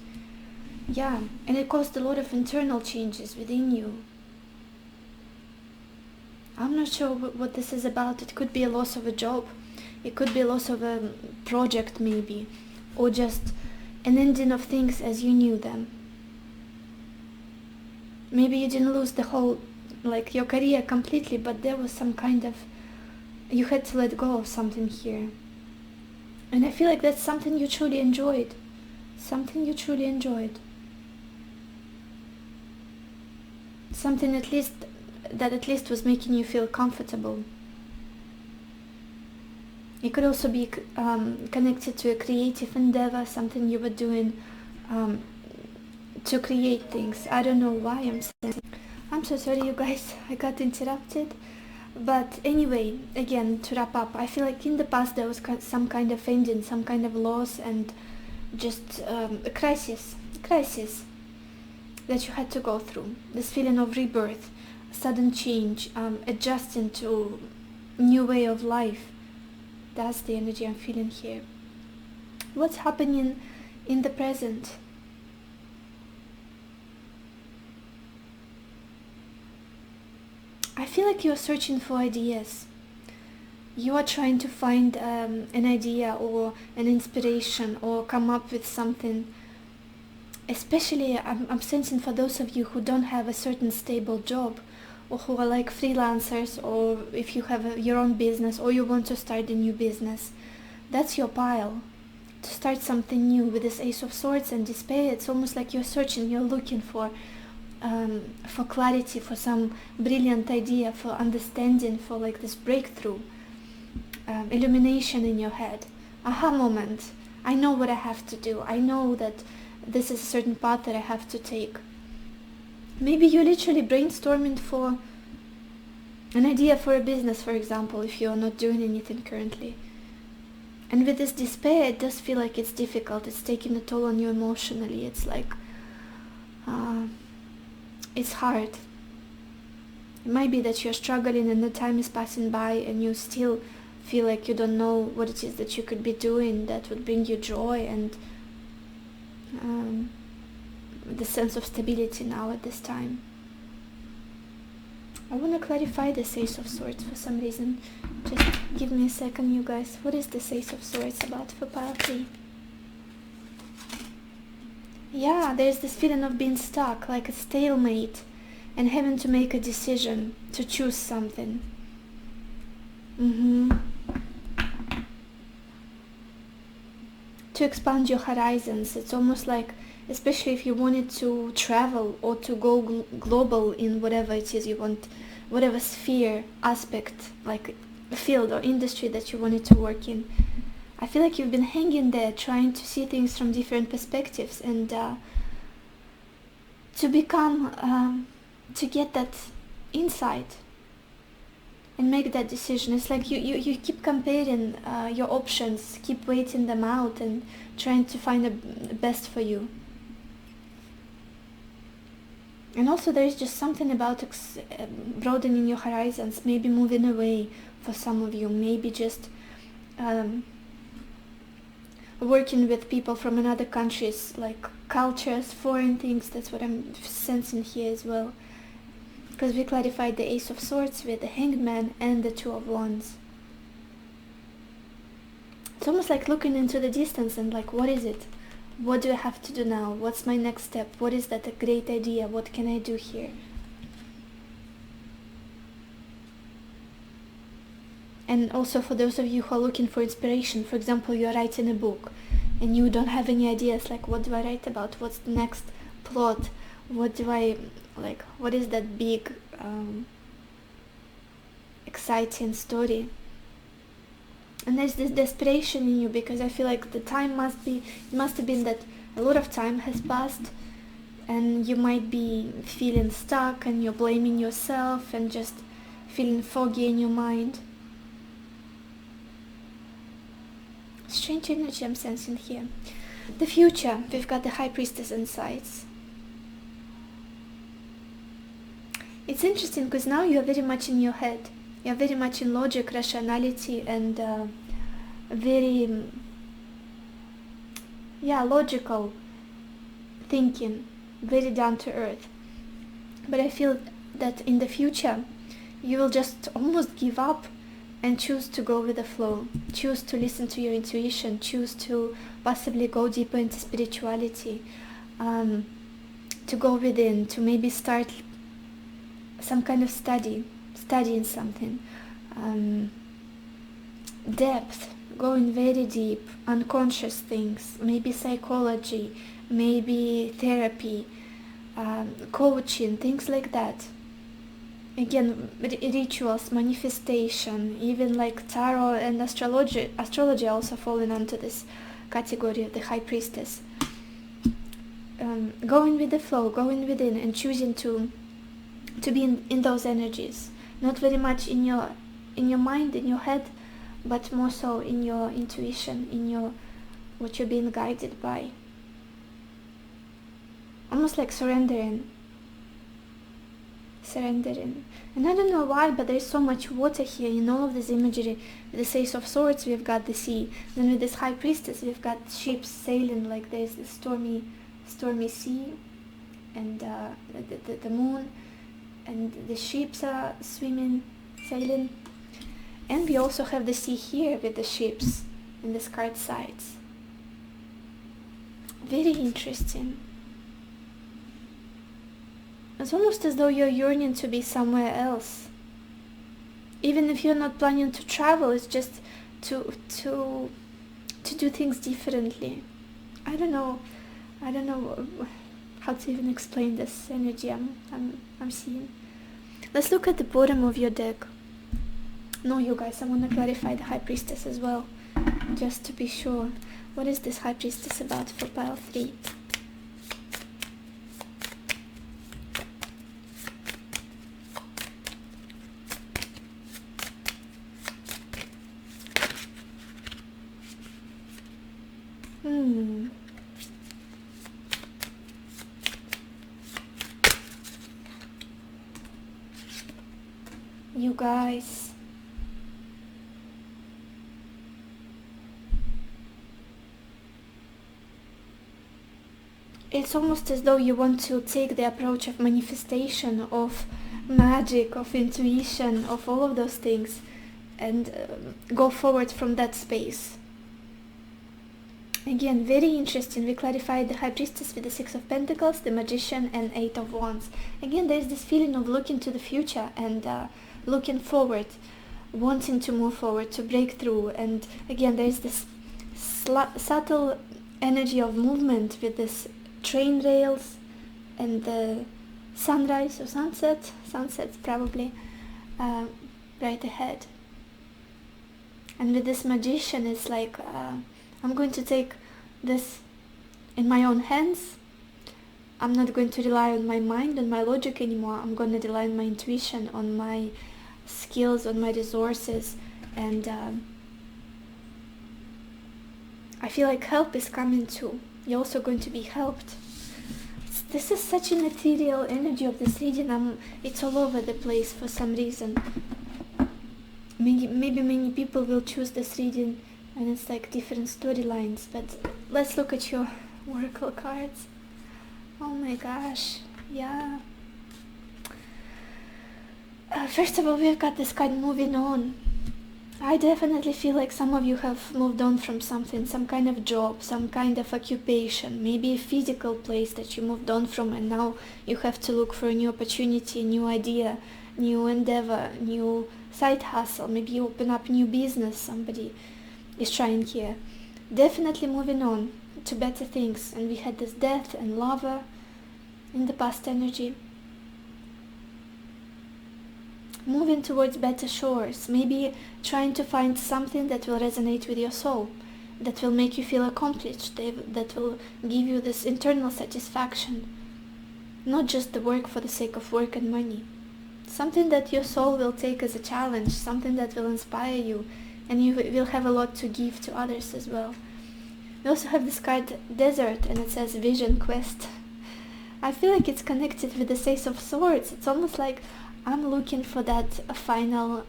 yeah, and it caused a lot of internal changes within you. I'm not sure what this is about. It could be a loss of a job. It could be a loss of a project maybe, or just an ending of things as you knew them. Maybe you didn't lose the whole, like, your career completely, but there was some kind of, you had to let go of something here. And I feel like that's something you truly enjoyed. Something you truly enjoyed. Something that at least was making you feel comfortable. It could also be connected to a creative endeavor, something you were doing to create things. I don't know why I'm saying. I'm so sorry you guys, I got interrupted. But anyway, again, to wrap up, I feel like in the past there was some kind of ending, some kind of loss, and just a crisis that you had to go through. This feeling of rebirth, sudden change, adjusting to new way of life. That's the energy I'm feeling here. What's happening in the present? I feel like you're searching for ideas. You are trying to find an idea or an inspiration, or come up with something. Especially I'm sensing for those of you who don't have a certain stable job, or who are like freelancers, or if you have your own business, or you want to start a new business. That's your pile. To start something new with this Ace of Swords and Despair, it's almost like you're searching, you're looking for clarity, for some brilliant idea, for understanding, for like this breakthrough, illumination in your head, aha moment. I know what I have to do. I know that this is a certain path that I have to take. Maybe you're literally brainstorming for an idea for a business, for example, if you're not doing anything currently. And with this despair, it does feel like it's difficult. It's taking a toll on you emotionally. It's like, it's hard. It might be that you're struggling and the time is passing by and you still feel like you don't know what it is that you could be doing that would bring you joy and the sense of stability now at this time. I want to clarify this Ace of Swords for some reason. Just give me a second, you guys. What is this Ace of Swords about for pile 3? Yeah, there's this feeling of being stuck, like a stalemate, and having to make a decision, to choose something. To expand your horizons. It's almost like especially if you wanted to travel or to go global in whatever it is you want, whatever sphere, aspect, like field or industry that you wanted to work in. I feel like you've been hanging there trying to see things from different perspectives, and to become, to get that insight and make that decision. It's like you keep comparing your options, keep weighting them out and trying to find the best for you. And also there is just something about broadening your horizons, maybe moving away for some of you, maybe just working with people from another countries, like cultures, foreign things. That's what I'm sensing here as well, because we clarified the Ace of Swords with the Hanged Man and the Two of Wands. It's almost like looking into the distance and like, what is it? What do I have to do now? What's my next step? What is that a great idea? What can I do here? And also for those of you who are looking for inspiration, for example, you're writing a book and you don't have any ideas, like, what do I write about? What's the next plot? What do I, like, what is that big, exciting story? And there's this desperation in you, because I feel like the time must have been that a lot of time has passed, and you might be feeling stuck and you're blaming yourself and just feeling foggy in your mind. Strange energy I'm sensing here. The future, we've got the High Priestess insights. It's interesting because now you're very much in your head. You're very much in logic, rationality, and very logical thinking, very down to earth. But I feel that in the future you will just almost give up and choose to go with the flow, choose to listen to your intuition, choose to possibly go deeper into spirituality, to go within, to maybe start some kind of studying something, depth, going very deep, unconscious things, maybe psychology, maybe therapy, coaching, things like that. Again, rituals, manifestation, even like tarot and astrology also falling under this category of the High Priestess. Going with the flow, going within, and choosing to be in those energies, not very much in your mind, in your head, but more so in your intuition, in your what you're being guided by. Almost like surrendering. And I don't know why, but there's so much water here in all of this imagery. With this Ace of Swords, we've got the sea. Then with this High Priestess, we've got ships sailing, like there's this stormy sea, and the moon, and the ships are sailing. And we also have the sea here with the ships and the scarred sides. Very interesting. It's almost as though you're yearning to be somewhere else. Even if you're not planning to travel, it's just to do things differently. I don't know how to even explain this energy I'm seeing. Let's look at the bottom of your deck. No, you guys, I want to clarify the High Priestess as well, just to be sure. What is this High Priestess about for pile 3? You guys, it's almost as though you want to take the approach of manifestation, of magic, of intuition, of all of those things, and go forward from that space. Again, very interesting. We clarified the High Priestess with the Six of Pentacles, the Magician, and Eight of Wands. Again, there's this feeling of looking to the future and looking forward, wanting to move forward, to break through. And again, there's this subtle energy of movement with this train rails and the sunrise or sunsets probably right ahead. And with this magician, it's like I'm going to take this in my own hands. I'm not going to rely on my mind, on my logic anymore. I'm going to rely on my intuition, on my skills, on my resources, and I feel like help is coming too. You're also going to be helped. This is such an ethereal energy of this reading. It's all over the place for some reason. Maybe many people will choose this reading and it's like different storylines, but let's look at your oracle cards. Oh my gosh, yeah. First of all, we've got this card moving on. I definitely feel like some of you have moved on from something, some kind of job, some kind of occupation, maybe a physical place that you moved on from, and now you have to look for a new opportunity, new idea, new endeavor, new side hustle. Maybe you open up new business, somebody is trying here. Definitely moving on to better things. And we had this death and lover in the past energy. Moving towards better shores, maybe trying to find something that will resonate with your soul, that will make you feel accomplished, that will give you this internal satisfaction, not just the work for the sake of work and money. Something that your soul will take as a challenge, something that will inspire you, and you will have a lot to give to others as well. We also have this card Desert, and it says Vision Quest. I feel like it's connected with the Ace of Swords. It's almost like I'm looking for that final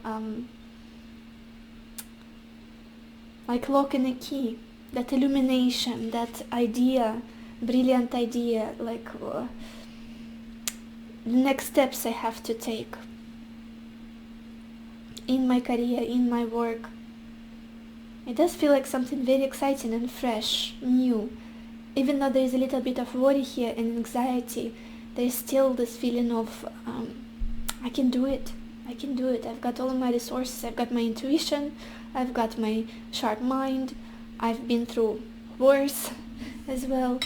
like lock in a key, that illumination, that idea, brilliant idea, like the next steps I have to take in my career, in my work. It does feel like something very exciting and fresh, new. Even though there is a little bit of worry here and anxiety, there is still this feeling of I can do it. I've got all of my resources. I've got my intuition. I've got my sharp mind. I've been through worse as well.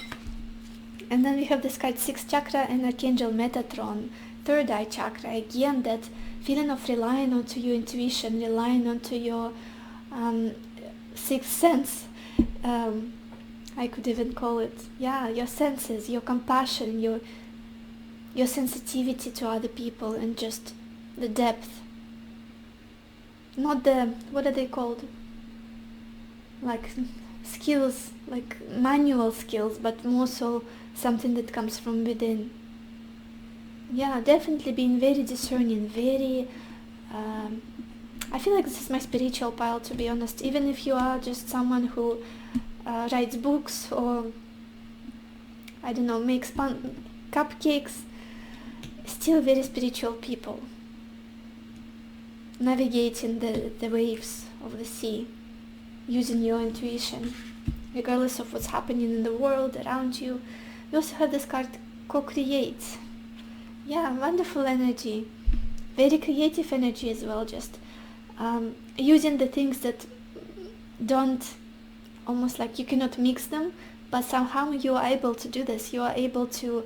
And then we have this card 6th chakra and Archangel Metatron, 3rd eye chakra. Again, that feeling of relying onto your intuition, relying onto your 6th sense. I could even call it, your senses, your compassion, your sensitivity to other people, and just the depth. Not the, what are they called? Like skills, like manual skills, but more so something that comes from within. Yeah, definitely being very discerning, very... I feel like this is my spiritual pile, to be honest. Even if you are just someone who writes books or, I don't know, makes cupcakes, still very spiritual people, navigating the waves of the sea, using your intuition, regardless of what's happening in the world around you. We also have this card, co-create. Yeah, wonderful energy, very creative energy as well, just using the things that don't, almost like you cannot mix them, but somehow you are able to do this. You are able to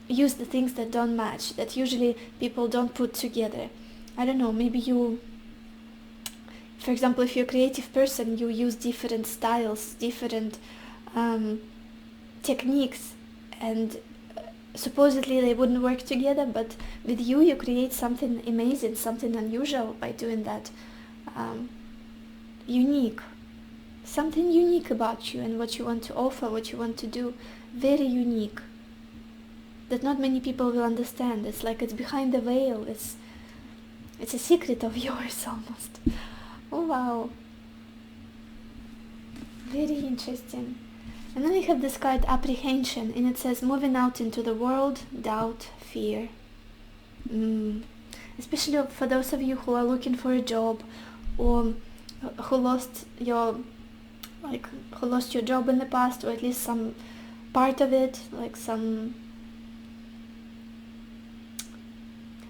use the things that don't match, that usually people don't put together. I don't know, maybe you, for example, if you're a creative person, you use different styles, different techniques, and supposedly they wouldn't work together, but with you create something amazing, something unusual by doing that. Unique. Something unique about you and what you want to offer, what you want to do. Very unique. That not many people will understand. It's like it's behind the veil. It's a secret of yours almost. Oh wow. Very interesting. And then we have this card Apprehension, and it says moving out into the world, doubt, fear. Especially for those of you who are looking for a job, or who lost your job in the past, or at least some part of it, like some,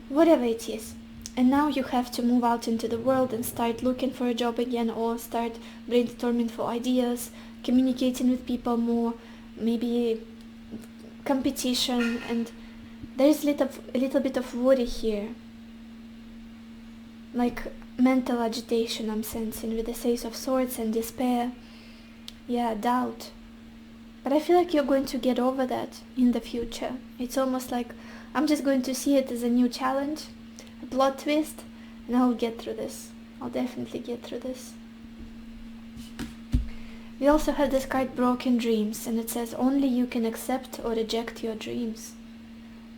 whatever it is. And now you have to move out into the world and start looking for a job again, or start brainstorming for ideas, communicating with people more, maybe competition, and there's a little bit of worry here, like mental agitation I'm sensing with the Ace of Swords and despair. Yeah, doubt. But I feel like you're going to get over that in the future. It's almost like I'm just going to see it as a new challenge, a plot twist, and I'll get through this. I'll definitely get through this. We also have this card Broken Dreams, and it says only you can accept or reject your dreams.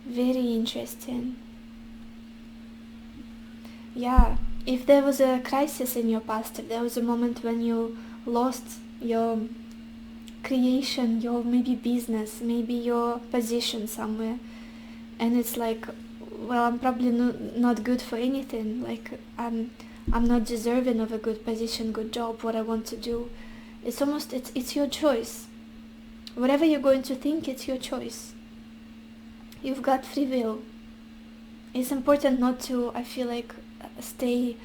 Very interesting. Yeah, if there was a crisis in your past, if there was a moment when you lost your creation, your maybe business, maybe your position somewhere, and it's like, well, I'm probably not good for anything, like I'm not deserving of a good position, good job, what I want to do. It's your choice. Whatever you're going to think, it's your choice. You've got free will. It's important not to, I feel like, stay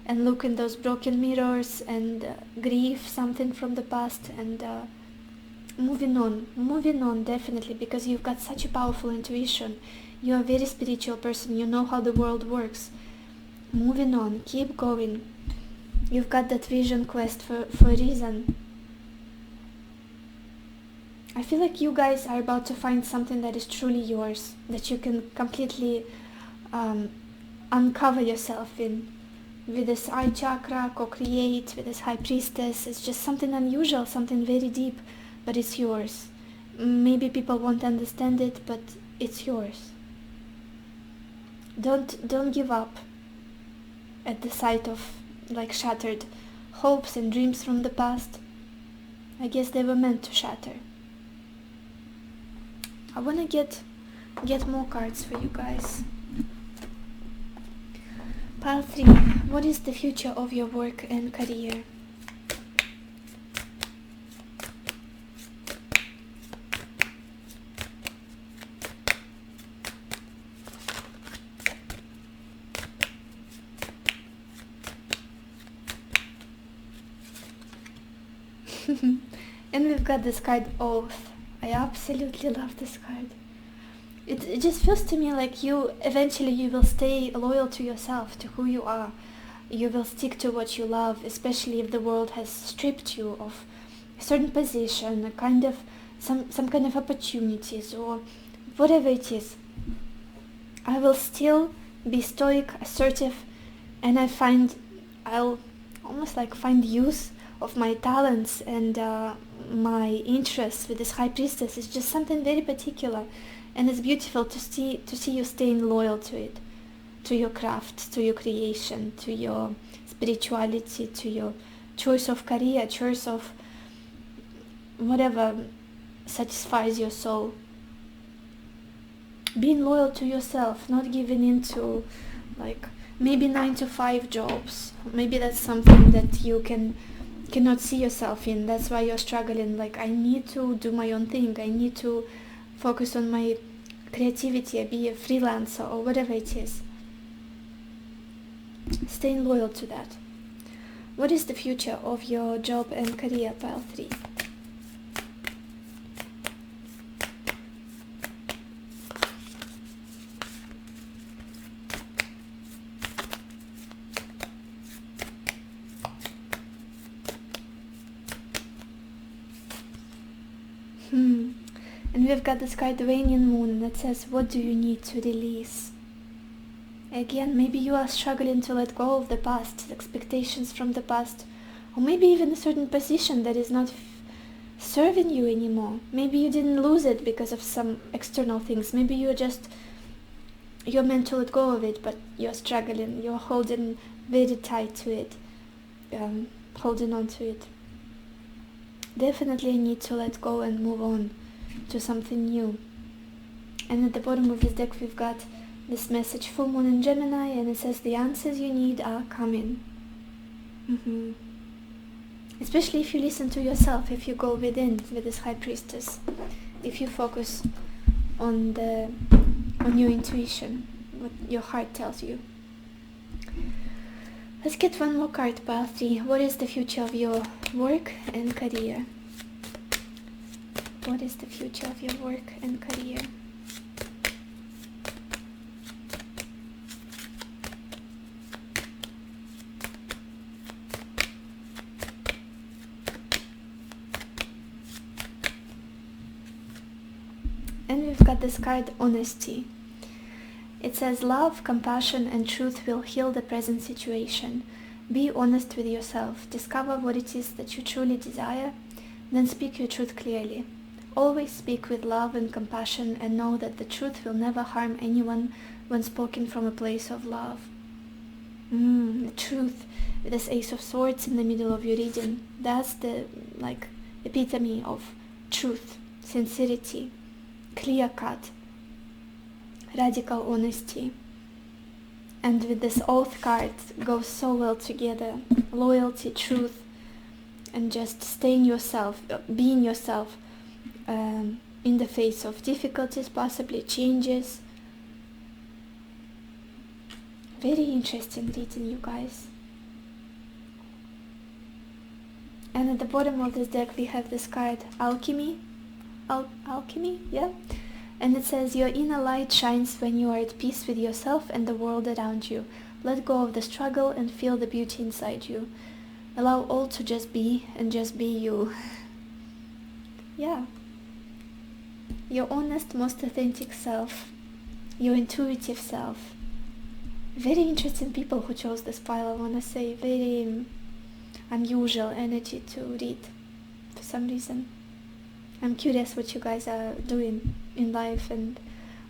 and look in those broken mirrors and grieve something from the past, and moving on definitely, because you've got such a powerful intuition. You're a very spiritual person, you know how the world works. Moving on, keep going. You've got that vision quest for a reason. I feel like you guys are about to find something that is truly yours, that you can completely uncover yourself in. With this eye chakra, co-create, with this High Priestess, it's just something unusual, something very deep, but it's yours. Maybe people won't understand it, but it's yours. Don't give up at the sight of like shattered hopes and dreams from the past. I guess they were meant to shatter. I wanna get more cards for you guys. Pile 3. What is the future of your work and career? And we've got this card Oath. I absolutely love this card. It just feels to me like you will stay loyal to yourself, to who you are. You will stick to what you love, especially if the world has stripped you of a certain position, a kind of some kind of opportunities or whatever it is. I will still be stoic, assertive, and I'll almost like find use of my talents and my interests with this High Priestess. Is just something very particular, and it's beautiful to see you staying loyal to it, to your craft, to your creation, to your spirituality, to your choice of career, choice of whatever satisfies your soul. Being loyal to yourself, not giving into like maybe 9-to-5 jobs. Maybe that's something that you cannot see yourself in. That's why you're struggling. Like, I need to do my own thing. I need to focus on my creativity, be a freelancer or whatever it is. Staying loyal to that. What is the future of your job and career, pile 3? And we've got this card, the Waning Moon, that says, what do you need to release? Again, maybe you are struggling to let go of the past, expectations from the past, or maybe even a certain position that is not serving you anymore. Maybe you didn't lose it because of some external things. Maybe you're meant to let go of it, but you're struggling, you're holding very tight to it, holding on to it. Definitely I need to let go and move on to something new. And at the bottom of this deck we've got this message, full moon in Gemini, and it says the answers you need are coming. Especially if you listen to yourself, if you go within with this High Priestess, if you focus on your intuition, what your heart tells you. Let's get one more card, pile 3. What is the future of your work and career? What is the future of your work and career? And we've got this card, Honesty. It says, love, compassion, and truth will heal the present situation. Be honest with yourself. Discover what it is that you truly desire. Then speak your truth clearly. Always speak with love and compassion, and know that the truth will never harm anyone when spoken from a place of love. The truth. This Ace of Swords in the middle of your reading. That's the epitome of truth, sincerity, clear cut, radical honesty. And with this Oath card goes so well together. Loyalty, truth, and just staying yourself, being yourself in the face of difficulties, possibly changes. Very interesting reading, you guys. And at the bottom of this deck we have this card, Alchemy. Alchemy, yeah? And it says, your inner light shines when you are at peace with yourself and the world around you. Let go of the struggle and feel the beauty inside you. Allow all to just be, and just be you. Yeah. Your honest, most authentic self. Your intuitive self. Very interesting people who chose this pile, I want to say. Very unusual energy to read for some reason. I'm curious what you guys are doing in life and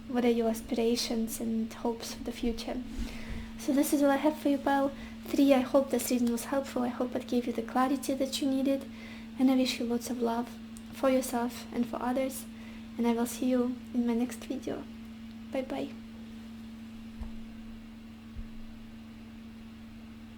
what are your aspirations and hopes for the future. So this is all I have for you, pile 3. I hope this reading was helpful. I hope it gave you the clarity that you needed, and I wish you lots of love for yourself and for others, and I will see you in my next video. Bye bye.